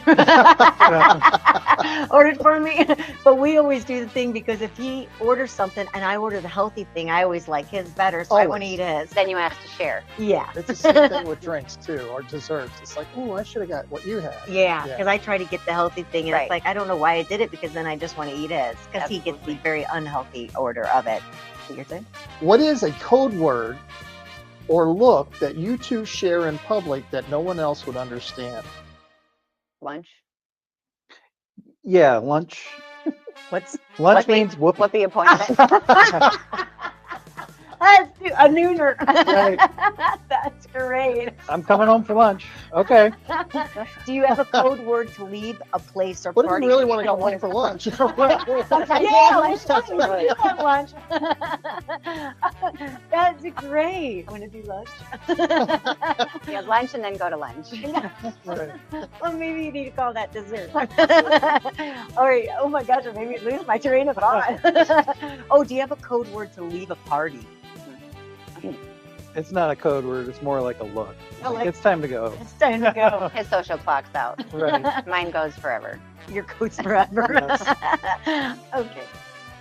Ordered for me. But we always do the thing because if he orders something and I order the healthy thing, I always like his better, so I want to Always. eat his. Then you ask to share. Yeah. It's the same thing with drinks too, or desserts. It's like, oh, I should have got what you had. Yeah, Yeah. because I try to get the healthy thing, and Right. it's like I don't know why I did it because then I just want to eat his because he gets the very unhealthy order of it. Your turn. What is a code word or look that you two share in public that no one else would understand? Lunch. Yeah, lunch. What's Lunch Whoopee. means whoopee. Whoopee appointment. That's a nooner. Right. That's great. I'm coming home for lunch. Okay. Do you have a code word to leave a place or What if party? you really want to don't go home for lunch? Sometimes Yeah, lunch. lunch. You want lunch. That's great. Want to do lunch? Yeah, lunch and then go to lunch. Right. Well, maybe you need to call that dessert. All right. Oh my gosh, it made me lose my train of thought. Oh, do you have a code word to leave a party? It's not a code word. It's more like a look. I like- It's time to go. It's time to go. His social clock's out. Right. Mine goes forever. Your code's forever. Okay.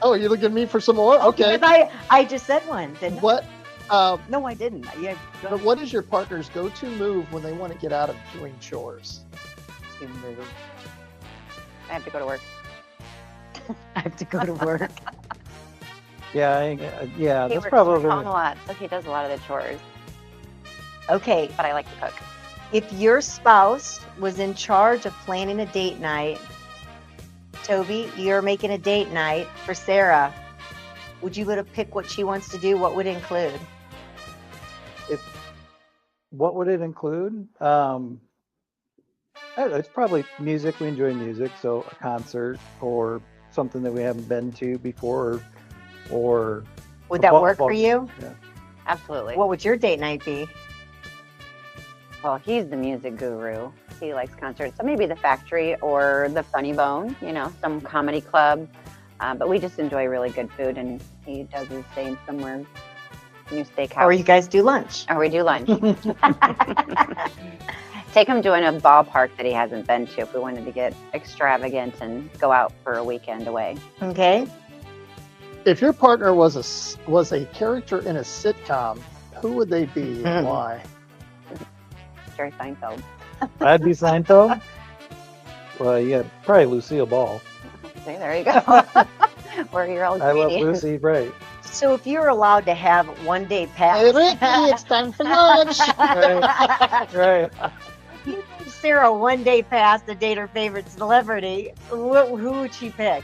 Oh, you're looking at me for some more? Okay. Because I just said one. Didn't I? What? No, I didn't. Yeah. But what is your partner's go-to move when they want to get out of doing chores? I have to go to work. I have to go to work. Yeah. He That's works probably. from home a lot, so he does a lot of the chores. Okay. But I like to cook. If your spouse was in charge of planning a date night, Toby, you're making a date night for Sarah. Would you let her pick what she wants to do? What would it include? What would it include? I don't know, it's probably music. We enjoy music, so a concert or something that we haven't been to before, or Would that work for Football. you? Absolutely. What would your date night be? Well, he's the music guru. He likes concerts. So maybe the Factory or the Funny Bone, you know, some comedy club. But we just enjoy really good food, and he does the same somewhere. New steakhouse. Or you guys do lunch. Or we do lunch. Take him to a ballpark that he hasn't been to if we wanted to get extravagant and go out for a weekend away. Okay. If your partner was a character in a sitcom, who would they be and why? Jerry Seinfeld. I'd be Seinfeld. Well, yeah, probably Lucille Ball. See, there you go. Where you're all I love greedy. Lucy, right? So if you're allowed to have one day pass. Hey, Ricky, it's time for lunch. Right. Sarah one day pass to date her favorite celebrity, who would she pick?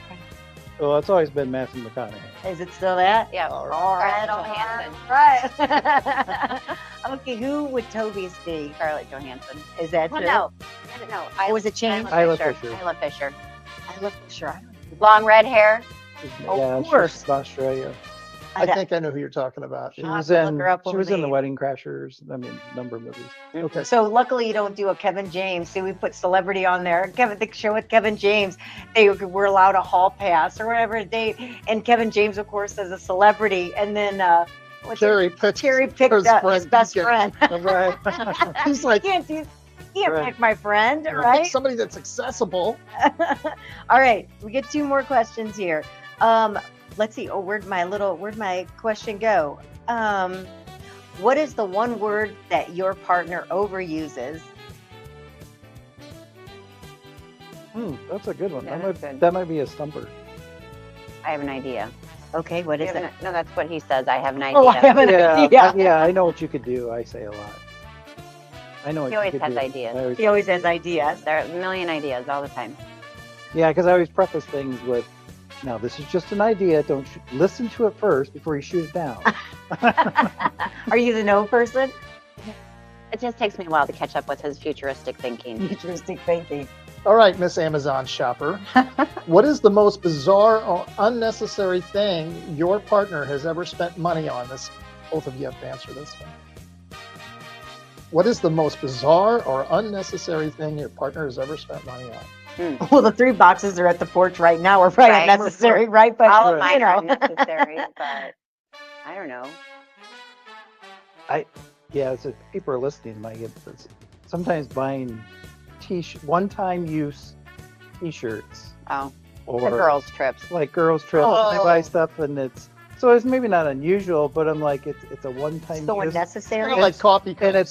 Well, it's always been Matthew McConaughey. Is it still that? Yeah. All right. Scarlett Johansson. Right. Okay, who would Toby's be? Scarlett Johansson. Is that Well, true? no. I don't know. Or was it changed? Isla Fisher. Isla Fisher. I look sure. I don't know. Long red hair. Of Yeah, she's course. from Australia. I think I know who you're talking about. She I'll was have to look in. her up She over was in the- the Wedding Crashers. I mean, a number of movies. Okay. So luckily you don't do a Kevin James. See, we put celebrity on there. The show with Kevin James, they were allowed a hall pass or whatever to date. And Kevin James, of course, is a celebrity. And then Cherry picked picked up his best friend. Right. He's like, Can't Right. pick my friend, pick right? somebody that's accessible. All right, we get two more questions here. Let's see. Oh, where'd my question go? What is the one word that your partner overuses? That's a good one. Yeah, That that's might, good. that might be a stumper. I have an idea. Okay, what is it? No, that's what he says. I have an idea. Oh, I have an idea. Yeah, I know what you could do. I say a lot. I know what He you always could has do. ideas. I always- He always has ideas. There are a million ideas all the time. Yeah, because I always preface things with, "Now this is just an idea. Don't listen to it first before you shoot it down." Are you the no person? It just takes me a while to catch up with his futuristic thinking. Futuristic thinking. All right, Miss Amazon shopper. What is the most bizarre or unnecessary thing your partner has ever spent money on? Both of you have to answer this one. What is the most bizarre or unnecessary thing your partner has ever spent money on? Well, the 3 boxes are at the porch right now. We're probably Right. unnecessary, right? But All of you mine know. are necessary, but I don't know. Yeah, it's people are listening. Might get this. Sometimes buying one-time use T-shirts Oh, or the girls' trips. like girls' trips. They buy stuff and it's maybe not unusual, but I'm like it's a one-time So use, unnecessary. Kind of like coffee and cups. it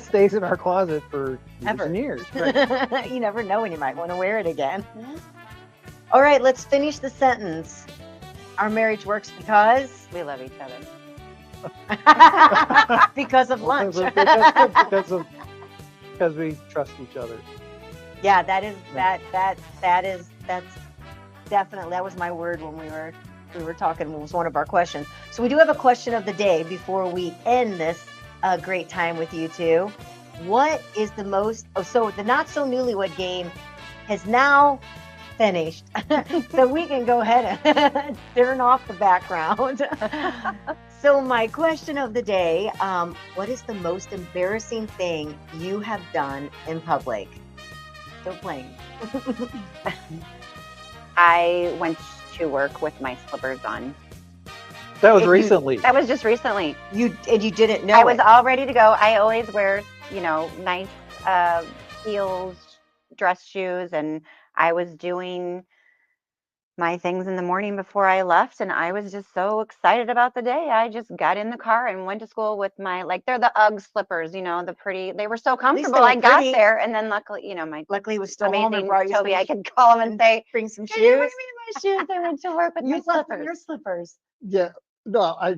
stays in our closet for years Ever. and years. Right? You never know when you might want to wear it again. All right, let's finish the sentence. Our marriage works because We love each other. because of lunch. because we trust each other. Yeah, that's definitely, that was my word when we were talking. It was one of our questions. So we do have a question of the day before we end this great time with you two. What is the most? So the Not So Newlywed Game has now finished, so we can go ahead and turn off the background. So my question of the day: what is the most embarrassing thing you have done in public? Still playing. I went to work with my slippers on. That was If you- recently. That was just recently. You didn't know. I was it. all ready to go. I always wear, nice heels, dress shoes, and I was doing my things in the morning before I left, and I was just so excited about the day. I just got in the car and went to school with they're the UGG slippers, the pretty. They were so least they comfortable. were I got pretty. there, and then luckily, my Luckily, he was still home and amazing brought you Toby, some I could call him and say, bring some "Can you bring shoes. me my shoes? I went to work with my You left slippers." your slippers. Yeah. No, I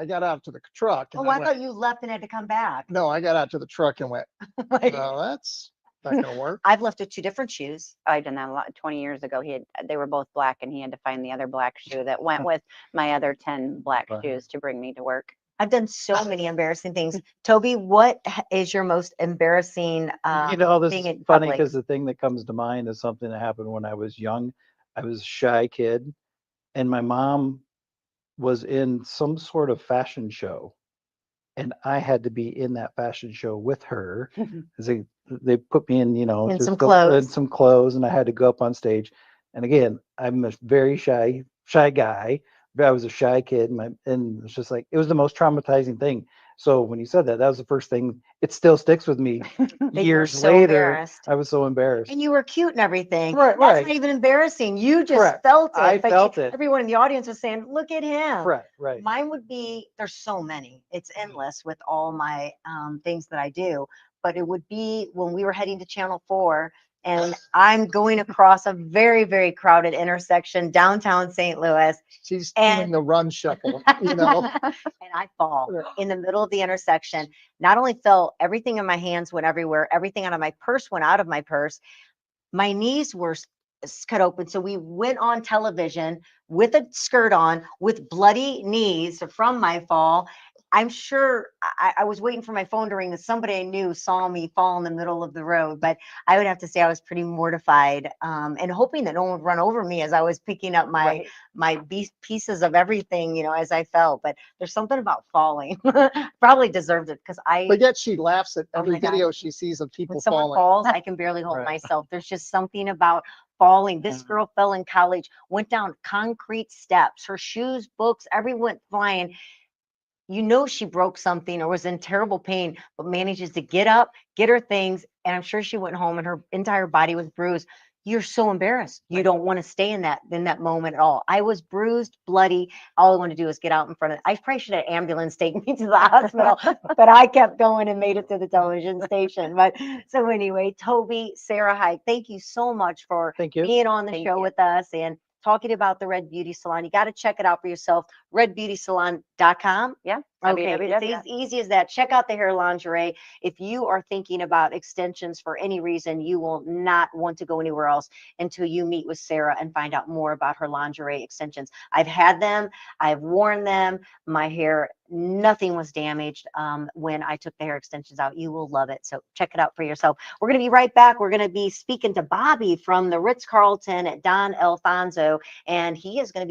got out to the truck. And Oh, I went, thought you left and had to come back. no, I got out to the truck and went, Like, no, that's not going to work. I've left with 2 different shoes. I've done that a lot. 20 years ago, they were both black, and he had to find the other black shoe that went with my other 10 black Right. shoes to bring me to work. I've done so many embarrassing things. Toby, what is your most embarrassing This being is in funny public? because the thing that comes to mind is something that happened when I was young. I was a shy kid, and my mom was in some sort of fashion show, and I had to be in that fashion show with her. 'Cause they put me in, In just some in clothes. some clothes, and I had to go up on stage. And again, I'm a very shy guy. I was a shy kid, and it's just like it was the most traumatizing thing. So when you said that, that was the first thing. It still sticks with me. That you were Years so later, embarrassed. I was so embarrassed. And you were cute and everything. Right, That's right. not even embarrassing. You just Correct. felt it. I but felt it. Everyone in the audience was saying, look at him. Right. Mine would be, there's so many. It's endless with all my things that I do. But it would be when we were heading to Channel 4 and I'm going across a very, very crowded intersection downtown St. Louis. She's doing the run shuffle, And I fall in the middle of the intersection. Not only fell, everything in my hands went everywhere. Everything out of my purse went out of my purse. My knees were cut open. So we went on television with a skirt on with bloody knees from my fall. I'm sure I was waiting for my phone to ring that somebody I knew saw me fall in the middle of the road, but I would have to say I was pretty mortified and hoping that no one would run over me as I was picking up my pieces of everything, as I fell. But there's something about falling. Probably deserved it because But yet she laughs at Oh every my God. video she sees of people when someone falling. falls, I can barely hold Right. myself. There's just something about falling. This Mhm. girl fell in college, went down concrete steps, her shoes, books, everyone went flying. She broke something or was in terrible pain, but manages to get up, get her things, and I'm sure she went home and her entire body was bruised. You're so embarrassed. You don't want to stay in that moment at all. I was bruised, bloody. All I wanted to do was get out in front of it. I probably should have ambulance take me to the hospital, but I kept going and made it to the television station. But so anyway, Toby, Sarah Hayek, thank you so much for Thank you. being on the Thank show you. with us and talking about the Red Beauty Salon. You got to check it out for yourself. redbeautysalon.com. Yeah. Okay, it's www. as easy as that. Check out the hair lingerie. If you are thinking about extensions for any reason, you will not want to go anywhere else until you meet with Sarah and find out more about her lingerie extensions. I've had them. I've worn them. My hair, nothing was damaged when I took the hair extensions out. You will love it. So check it out for yourself. We're going to be right back. We're going to be speaking to Bobby from the Ritz-Carlton at Don Alfonso, and he's the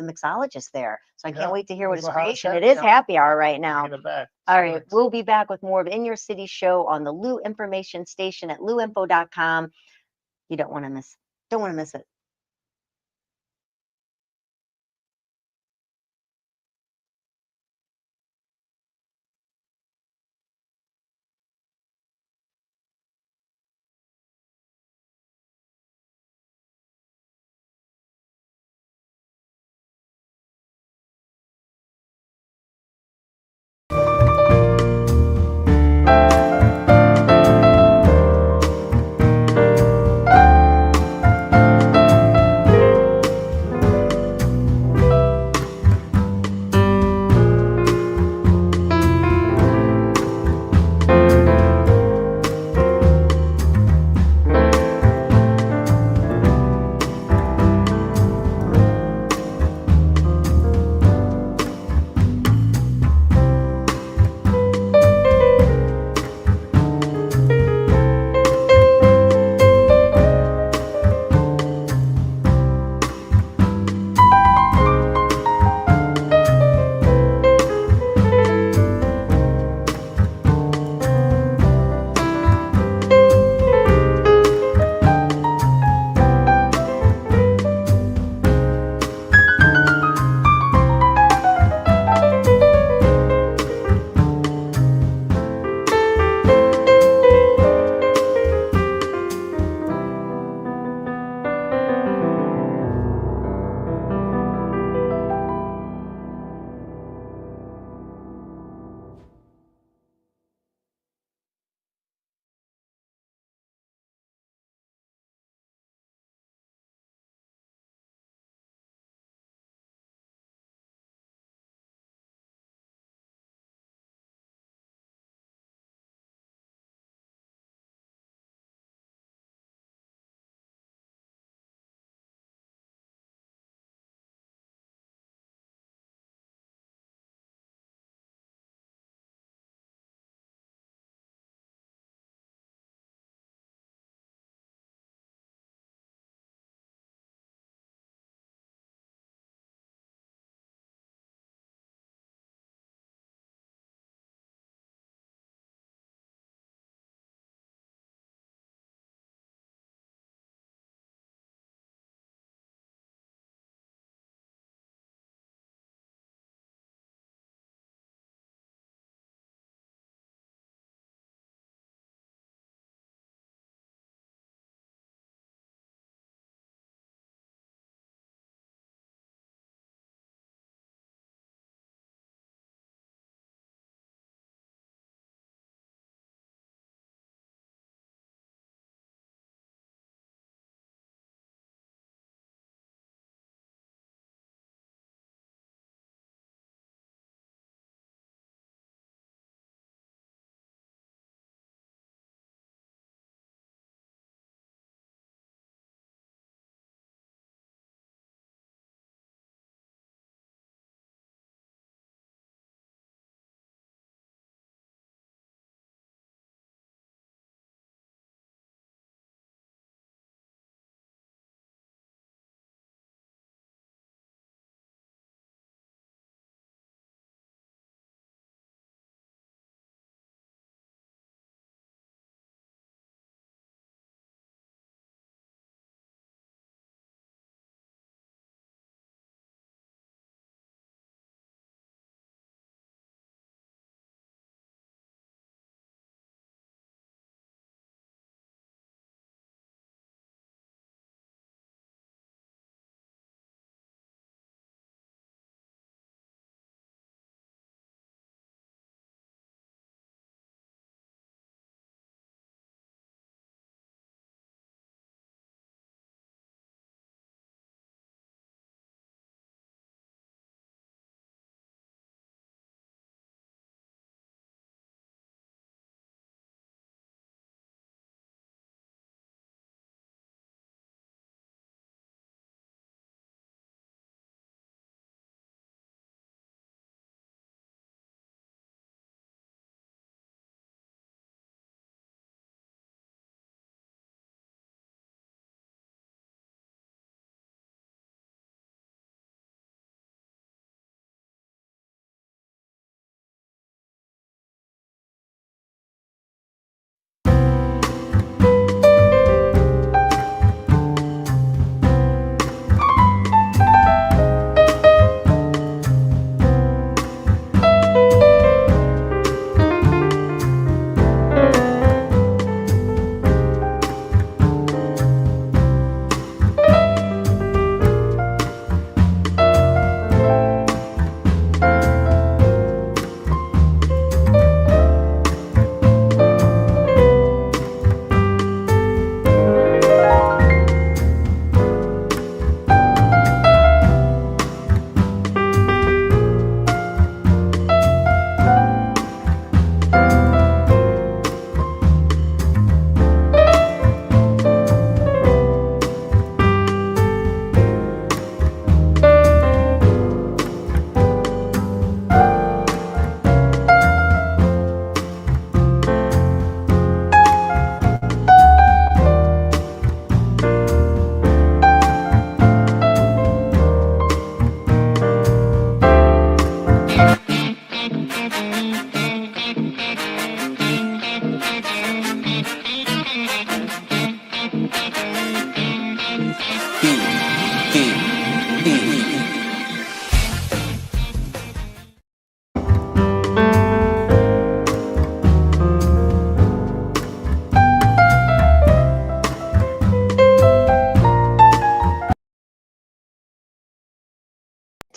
mixologist there. So I can't wait to hear what his creation. It is happy hour right now. Bringing it back. All right, we'll be back with more of In Your City show on the Lou Information Station at louinfo.com. You don't want to miss it.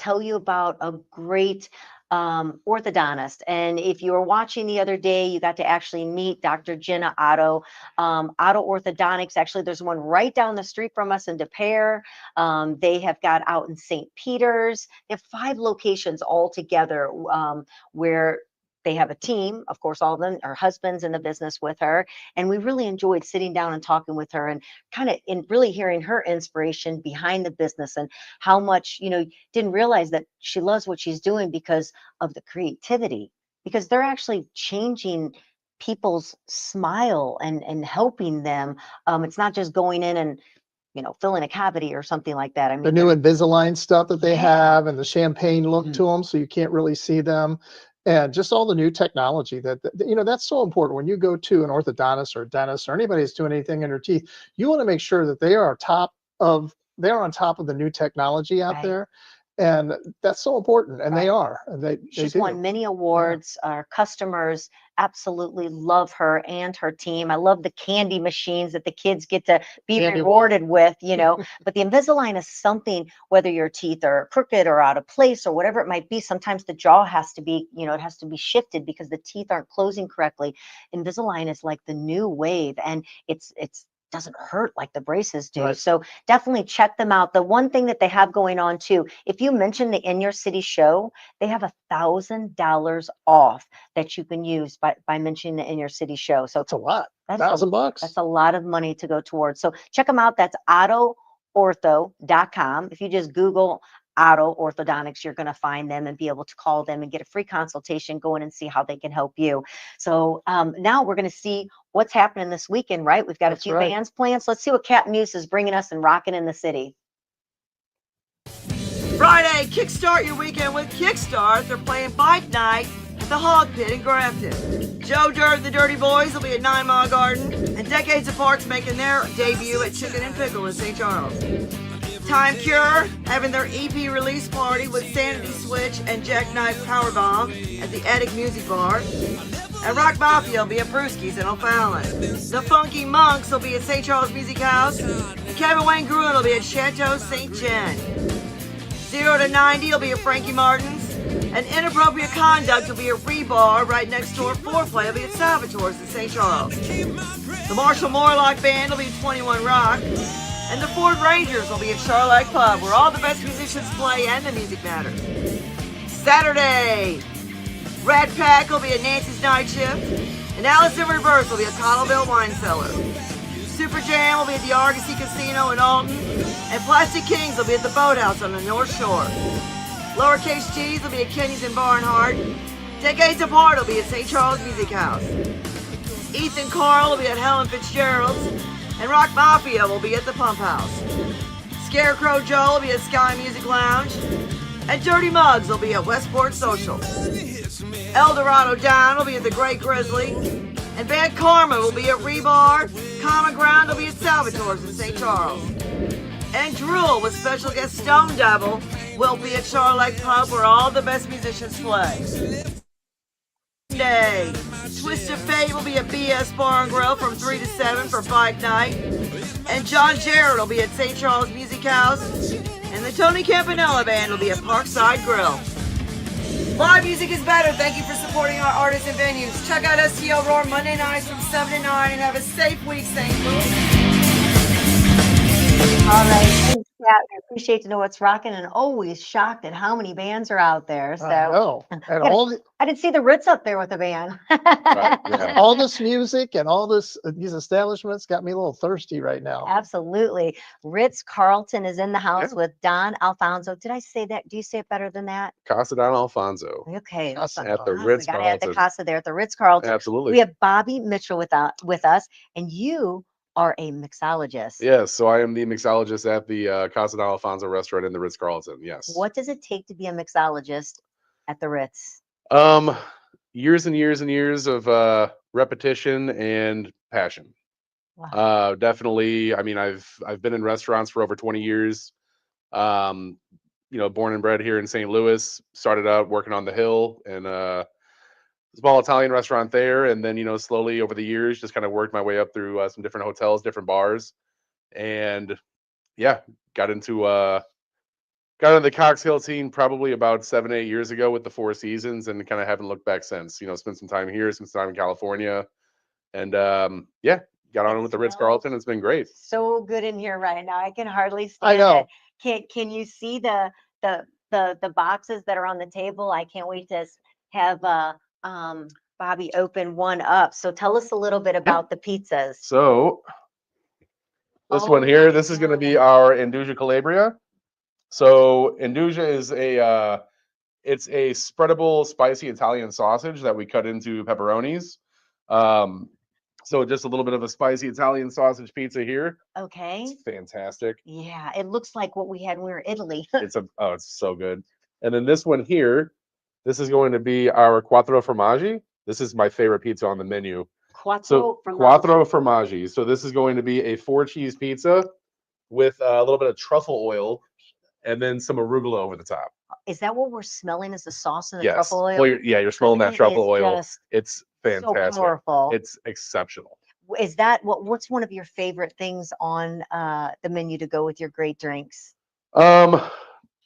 tell you about a great orthodontist. And if you were watching the other day, you got to actually meet Dr. Jenna Otto. Otto Orthodontics, actually, there's one right down the street from us in De Pere. They have got out in St. Peter's. They have 5 locations all together where they have a team. Of course, all of them are husbands in the business with her. And we really enjoyed sitting down and talking with her and kind of really hearing her inspiration behind the business and how much, didn't realize that she loves what she's doing because of the creativity, because they're actually changing people's smile and helping them. It's not just going in and filling a cavity or something like that. I The mean, new Invisalign stuff that they Yeah. have and the champagne look to them, so you can't really see them. And just all the new technology that's so important. When you go to an orthodontist or a dentist or anybody that's doing anything in their teeth, you want to make sure that they're on top of the new technology out Right. there. And that's so important. And they Right. are. And they She's do. won many awards. Our customers absolutely love her and her team. I love the candy machines that the kids get to be Candy rewarded with, But the Invisalign is something, whether your teeth are crooked or out of place or whatever it might be, sometimes the jaw has to be, it has to be shifted because the teeth aren't closing correctly. Invisalign is like the new wave, and it's doesn't hurt like the braces do. Right. So definitely check them out. The one thing that they have going on too, if you mention the In Your City show, they have $1,000 off that you can use by mentioning the In Your City show. So That's a lot. that's $1,000. that's a lot of money to go towards. So check them out. That's ottoortho.com. If you just Google Otto Orthodontics, you're going to find them and be able to call them and get a free consultation, go in and see how they can help you. So now we're going to see what's happening this weekend, right? We've got That's a few right. bands planned. So let's see what Cat Muse is bringing us and rocking in the city. Friday, kickstart your weekend with Kickstart. They're playing Bike Night at the Hog Pit in Grafton. Joe Dirt and the Dirty Boys will be at 9 Mile Garden, and Decades Apart's making their debut at Chicken and Pickle in St. Charles. Time Cure having their EP release party with Sanity Switch and Jackknife Powerbomb at the Attic Music Bar. And Rock Mafia will be at Brewski's in O'Fallon. The Funky Monks will be at St. Charles Music House. And Kevin Wayne Gruen will be at Chateau St. John. 0 to 90 will be at Frankie Martin's. And Inappropriate Conduct will be at Rebar right next door. Foreplay will be at Salvatore's in St. Charles. The Marshall Morlock Band will be at 21 Rock. And the Ford Rangers will be at Charlotte Pub, where all the best musicians play and the music matters. Saturday, Rat Pack will be at Nancy's Night Shift, and Alice in Reverse will be at Cottleville Wine Cellar. Super Jam will be at the Argosy Casino in Alton, and Plastic Kings will be at the Boathouse on the North Shore. Lowercase G's will be at Kenny's in Barnhart. Decades Apart will be at St. Charles Music House. Ethan Carl will be at Helen Fitzgerald's, and Rock Mafia will be at the Pump House. Scarecrow Joe will be at Sky Music Lounge, and Dirty Mugs will be at Westport Social. El Dorado Down will be at the Great Grizzly, and Bad Karma will be at Rebar. Common Ground will be at Salvatore's in St. Charles. And Drool with special guest Stone Devil will be at Charlotte Pub, where all the best musicians play. Day. Twist of Fate will be at BS Bar and Grill from 3 to 7 for Bike Night. And John Jarrett will be at St. Charles Music House. And the Tony Campanella Band will be at Parkside Grill. Live music is better. Thank you for supporting our artists and venues. Check out STL Roar Monday nights from 7 to 9 and have a safe week, St. Louis. All right. Thanks, Kat. I appreciate to know what's rocking and always shocked at how many bands are out there. So I know. And I didn't see the Ritz up there with a band. Right, yeah. all this music and all these establishments got me a little thirsty right now. Absolutely. Ritz Carlton is in the house with Don Alfonso. Did I say that? Do you say it better than that? Casa Don Alfonso. Okay. Casa At the Don. Ritz We got to add the Carlton. Casa there at the Ritz Carlton. Absolutely. We have Bobby Mitchell with us, and you are a mixologist. Yes, so I am the mixologist at the Casa Don Alfonso restaurant in the Ritz Carlton. Yes. What does it take to be a mixologist at the Ritz? Years and years and years of repetition and passion. Wow. Definitely. I mean, I've been in restaurants for over 20 years. Born and bred here in St. Louis. Started out working on the Hill and small Italian restaurant there, and then slowly over the years just kind of worked my way up through some different hotels, different bars, and yeah, got into got into the cocktail scene probably about 7-8 years ago with the Four Seasons, and kind of haven't looked back since. Spent some time here, spent some time in California, and yeah, got on It with the Ritz smells Carlton. It's been great. so good in here right now. I can hardly I stand know. it. Can you see the boxes that are on the table? I can't wait to have Bobby open one up. So tell us a little bit about the pizzas. So this Oh one here, my this is going to be God. our Induja Calabria. So Induja is it's a spreadable spicy Italian sausage that we cut into pepperonis. So just a little bit of a spicy Italian sausage pizza here. Okay. It's fantastic. Yeah, it looks like what we had when we were in Italy. It's so good. And then this one here, this is going to be our Quattro Formaggi. This is my favorite pizza on the menu. Quattro Quattro Formaggi. So this is going to be a 4-cheese pizza with a little bit of truffle oil and then some arugula over the top. Is that what we're smelling? Is the sauce and the Yes. truffle oil? Well, you're smelling that It truffle is oil. just It's so fantastic. powerful. It's exceptional. Is that what's one of your favorite things on the menu to go with your great drinks?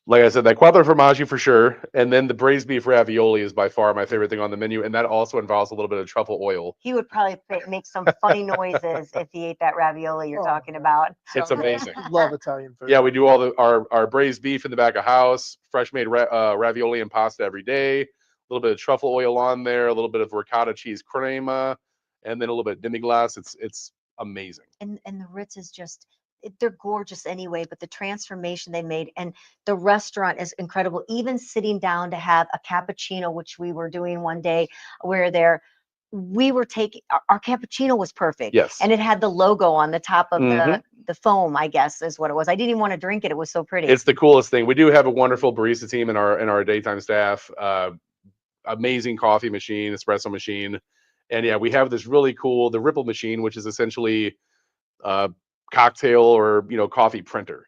Like I said, that Quattro Formaggi for sure, and then the braised beef ravioli is by far my favorite thing on the menu, and that also involves a little bit of truffle oil. He would probably make some funny noises if he ate that ravioli you're Oh, talking about. It's amazing. Love Italian food. Yeah, we do our braised beef in the back of house, fresh made ravioli and pasta every day, a little bit of truffle oil on there, a little bit of ricotta cheese crema, and then a little bit of demi-glace. It's amazing. And the Ritz is just they're gorgeous anyway, but the transformation they made and the restaurant is incredible. Even sitting down to have a cappuccino, which we were doing one day, where we were taking our cappuccino was perfect. Yes. And it had the logo on the top of Mhm. the foam, I guess is what it was. I didn't even want to drink it. It was so pretty. It's the coolest thing. We do have a wonderful barista team in our daytime staff. Amazing coffee machine, espresso machine, and yeah, we have this really cool the Ripple machine, which is essentially cocktail or coffee printer.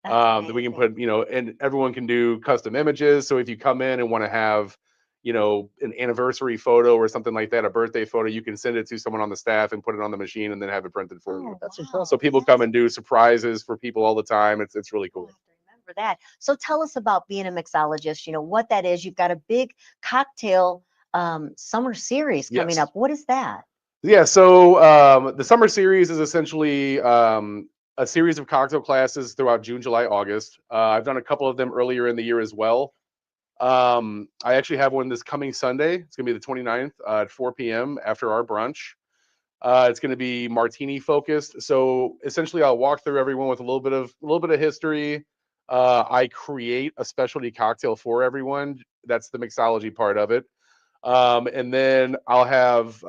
That we can put and everyone can do custom images. So if you come in and want to have an anniversary photo or something like that, a birthday photo, you can send it to someone on the staff and put it on the machine and then have it printed for you. That's wow. incredible. So people come and do surprises for people all the time. It's really I'll cool. have to remember that. So tell us about being a mixologist, what that is. You've got a big cocktail summer series coming Yes. up. What is that? Yeah, so the summer series is essentially a series of cocktail classes throughout June, July, August. I've done a couple of them earlier in the year as well. I actually have one this coming Sunday. It's going to be the 29th at 4 p.m. after our brunch. It's going to be martini focused. So essentially, I'll walk through everyone with a little bit of history. I create a specialty cocktail for everyone. That's the mixology part of it. And then I'll have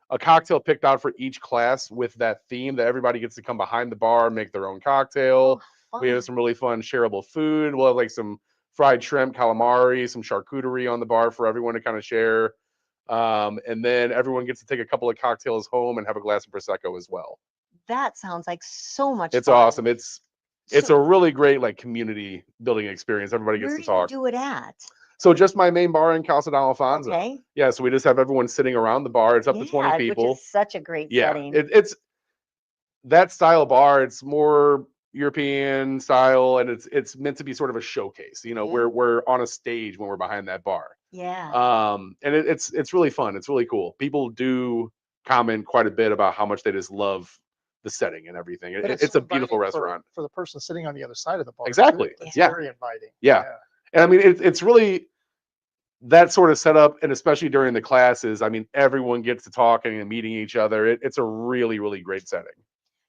a cocktail picked out for each class with that theme that everybody gets to come behind the bar, make their own cocktail. We have some really fun shareable food. We'll have like some fried shrimp, calamari, some charcuterie on the bar for everyone to kind of share. And then everyone gets to take a couple of cocktails home and have a glass of Prosecco as well. That sounds like so much It's fun. awesome. It's a really great like community building experience. Everybody gets Where to do you talk. do it at? So just my main bar in Casa Don Alfonso. Okay. Yeah, so we just have everyone sitting around the bar. It's up to 20 Yeah, people. which is such a great Yeah, setting. it's that style bar. It's more European style, and it's meant to be sort of a showcase. We're on a stage when we're behind that bar. Yeah. And it's really fun. It's really cool. People do comment quite a bit about how much they just love the setting and everything. But It's a beautiful inviting restaurant. for the person sitting on the other side of the bar. too. Exactly. It's Yeah. very inviting. Yeah. And I mean, it's really that sort of setup, and especially during the classes, I mean, everyone gets to talking and meeting each other. It's a really, really great setting.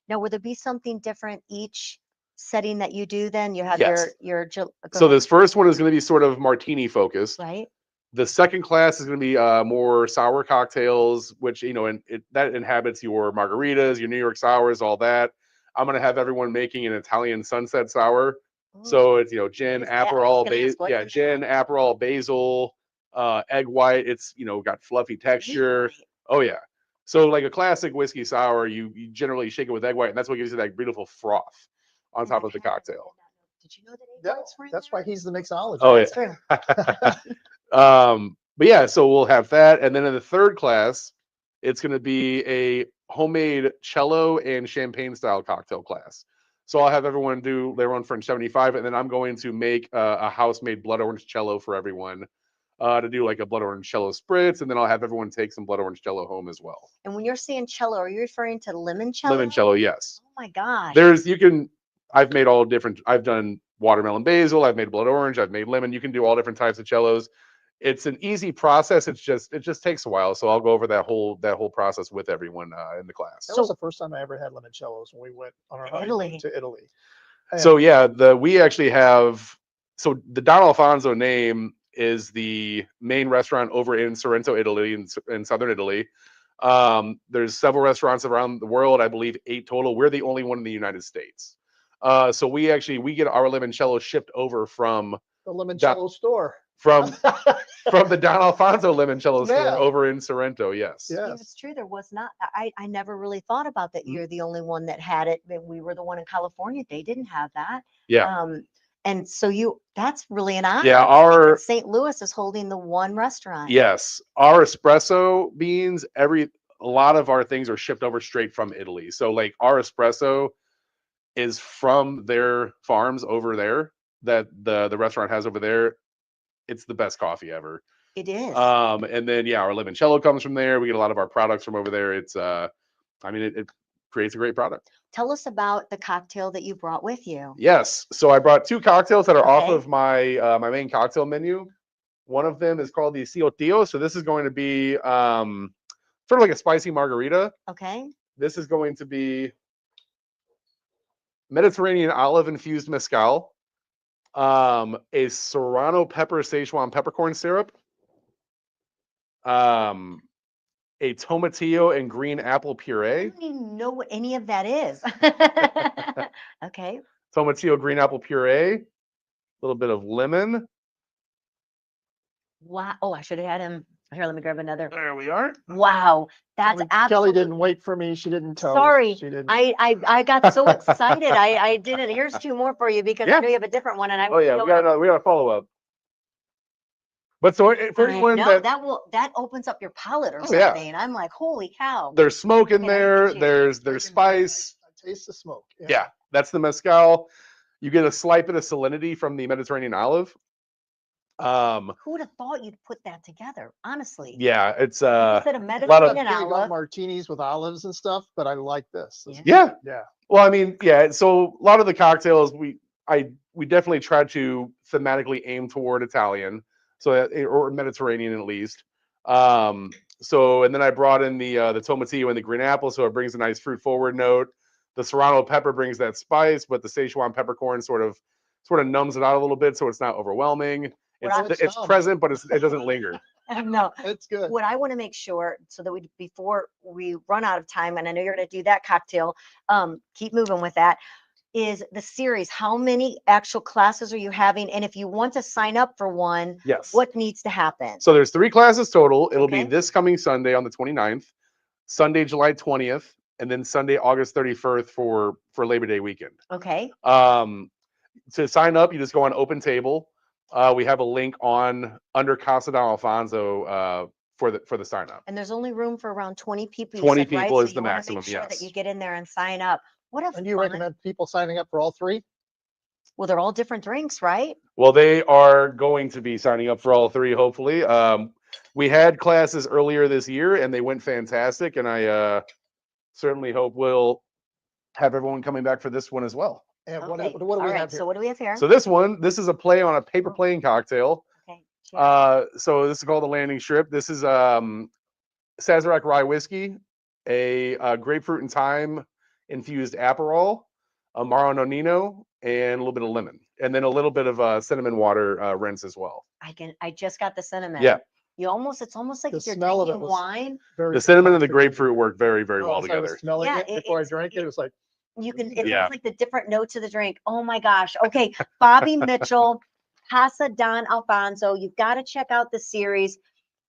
Now, will there be something different each setting that you do then? You have Yes. your go So ahead. this first one is going to be sort of martini focused. Right? The second class is going to be more sour cocktails, which that inhabits your margaritas, your New York sours, all that. I'm going to have everyone making an Italian sunset sour. So it's gin, is that? I was Aperol, gonna ask, what is gin, Aperol, basil, egg white. It's got fluffy texture. Oh yeah. So like a classic whiskey sour, you generally shake it with egg white, and that's what gives you that beautiful froth on top of the cocktail. Did you know that egg Yeah, whites were in that's there? why he's the mixologist. Oh That's yeah. true. But yeah, so we'll have that, and then in the third class, it's going to be a homemade cello and champagne style cocktail class. So I'll have everyone do their own French 75, and then I'm going to make a house-made blood orange cello for everyone to do like a blood orange cello spritz, and then I'll have everyone take some blood orange cello home as well. And when you're saying cello, are you referring to limoncello? Limoncello, yes. Oh my gosh. I've made all different, I've done watermelon basil, I've made blood orange, I've made lemon. You can do all different types of cellos. It's an easy process. It just takes a while. So I'll go over that whole process with everyone in the class. That was the first time I ever had limoncellos when we went on our honeymoon to Italy. So yeah, we actually have, so the Don Alfonso name is the main restaurant over in Sorrento, Italy, in southern Italy. There's several restaurants around the world, I believe 8 total. We're the only one in the United States. So we get our limoncello shipped over from the limoncello store. From the Don Alfonso limoncello store over in Sorrento. Yes. Yes. It's true. There was not, I never really thought about that. You're the only one that had it. We were the one in California. They didn't have that. Yeah. And so that's really an honor. Yeah. St. Louis is holding the one restaurant. Yes. Our espresso beans, a lot of our things are shipped over straight from Italy. So like our espresso is from their farms over there that the restaurant has over there. It's the best coffee ever. It is. And then our limoncello comes from there. We get a lot of our products from over there. It's it creates a great product. Tell us about the cocktail that you brought with you. Yes. So I brought 2 cocktails that are off of my my main cocktail menu. One of them is called the Ciotio. So this is going to be sort of like a spicy margarita. Okay. This is going to be Mediterranean olive infused mezcal. A serrano pepper Szechuan peppercorn syrup, a tomatillo and green apple puree. I don't even know what any of that is. Okay. Tomatillo green apple puree, a little bit of lemon. Wow. Oh, I should have had him. Here, let me grab another. There we are. Wow. That's Kelly absolutely. didn't wait for me. She didn't tell. Sorry. She didn't. I got so excited. I didn't. Here's 2 more for you because I know you have a different one. And I. Oh yeah, we got a follow up. But so for anyone that opens up your palate or something. Yeah. I'm like, holy cow. There's smoke in there. There's spice. I taste the smoke. Yeah, that's the mezcal. You get a slight bit of salinity from the Mediterranean olive. Who would have thought you'd put that together? Honestly. Yeah, it's a Mediterranean olive. Martinis with olives and stuff, but I like this. Yeah. Yeah. Well, I mean, yeah. So a lot of the cocktails we definitely try to thematically aim toward Italian, or Mediterranean at least. So and then I brought in the tomatillo and the green apple, so it brings a nice fruit forward note. The serrano pepper brings that spice, but the Szechuan peppercorn sort of numbs it out a little bit, so it's not overwhelming. It's present, but it doesn't linger. No, it's good. What I want to make sure so that before we run out of time, and I know you're going to do that cocktail, keep moving with that, is the series. How many actual classes are you having? And if you want to sign up for one, yes, what needs to happen? So there's 3 classes total. It'll be this coming Sunday on the 29th, Sunday, July 20th, and then Sunday, August 31st for Labor Day weekend. Okay. To sign up, you just go on Open Table. We have a link under Casa Don Alfonso for the sign up. And there's only room for around 20 people. 20 people right? is the maximum. Make sure yes. that you get in there and sign up. And you recommend people signing up for all 3? Well, they're all different drinks, right? Well, they are going to be signing up for all 3, hopefully. We had classes earlier this year, and they went fantastic. And I certainly hope we'll have everyone coming back for this one as well. And what do we have here? So what do we have here? So this is a play on a paper plane cocktail. Okay. So this is called the Landing Strip. This is Sazerac rye whiskey, a grapefruit and thyme infused Aperol, a Amaro Nonino, and a little bit of lemon, and then a little bit of cinnamon water rinse as well. I just got the cinnamon. Yeah. It's almost like if you're drinking wine. The cinnamon and the grapefruit work very, very well together. Smelling it before I drank it was like. It's like the different notes of the drink. Oh my gosh. Okay. Bobby Mitchell, Casa Don Alfonso. You've got to check out the series.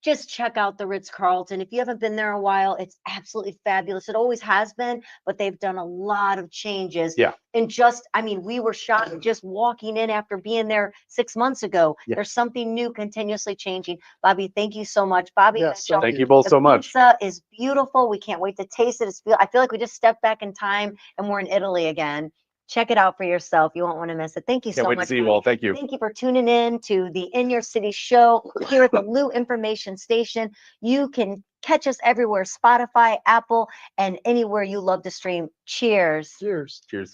Just check out the Ritz-Carlton. If you haven't been there a while, it's absolutely fabulous. It always has been, but they've done a lot of changes. Yeah. And we were shocked just walking in after being there 6 months ago. Yeah. There's something new continuously changing. Bobby, thank you so much. Bobby, Mitchell, thank you both so much. The pizza is beautiful. We can't wait to taste it. I feel like we just stepped back in time and we're in Italy again. Check it out for yourself. You won't want to miss it. Thank you Can't so wait much. to see you Bobby. all. Thank you. Thank you for tuning in to the In Your City show here at the Lou Information Station. You can catch us everywhere, Spotify, Apple, and anywhere you love to stream. Cheers. Cheers. Cheers.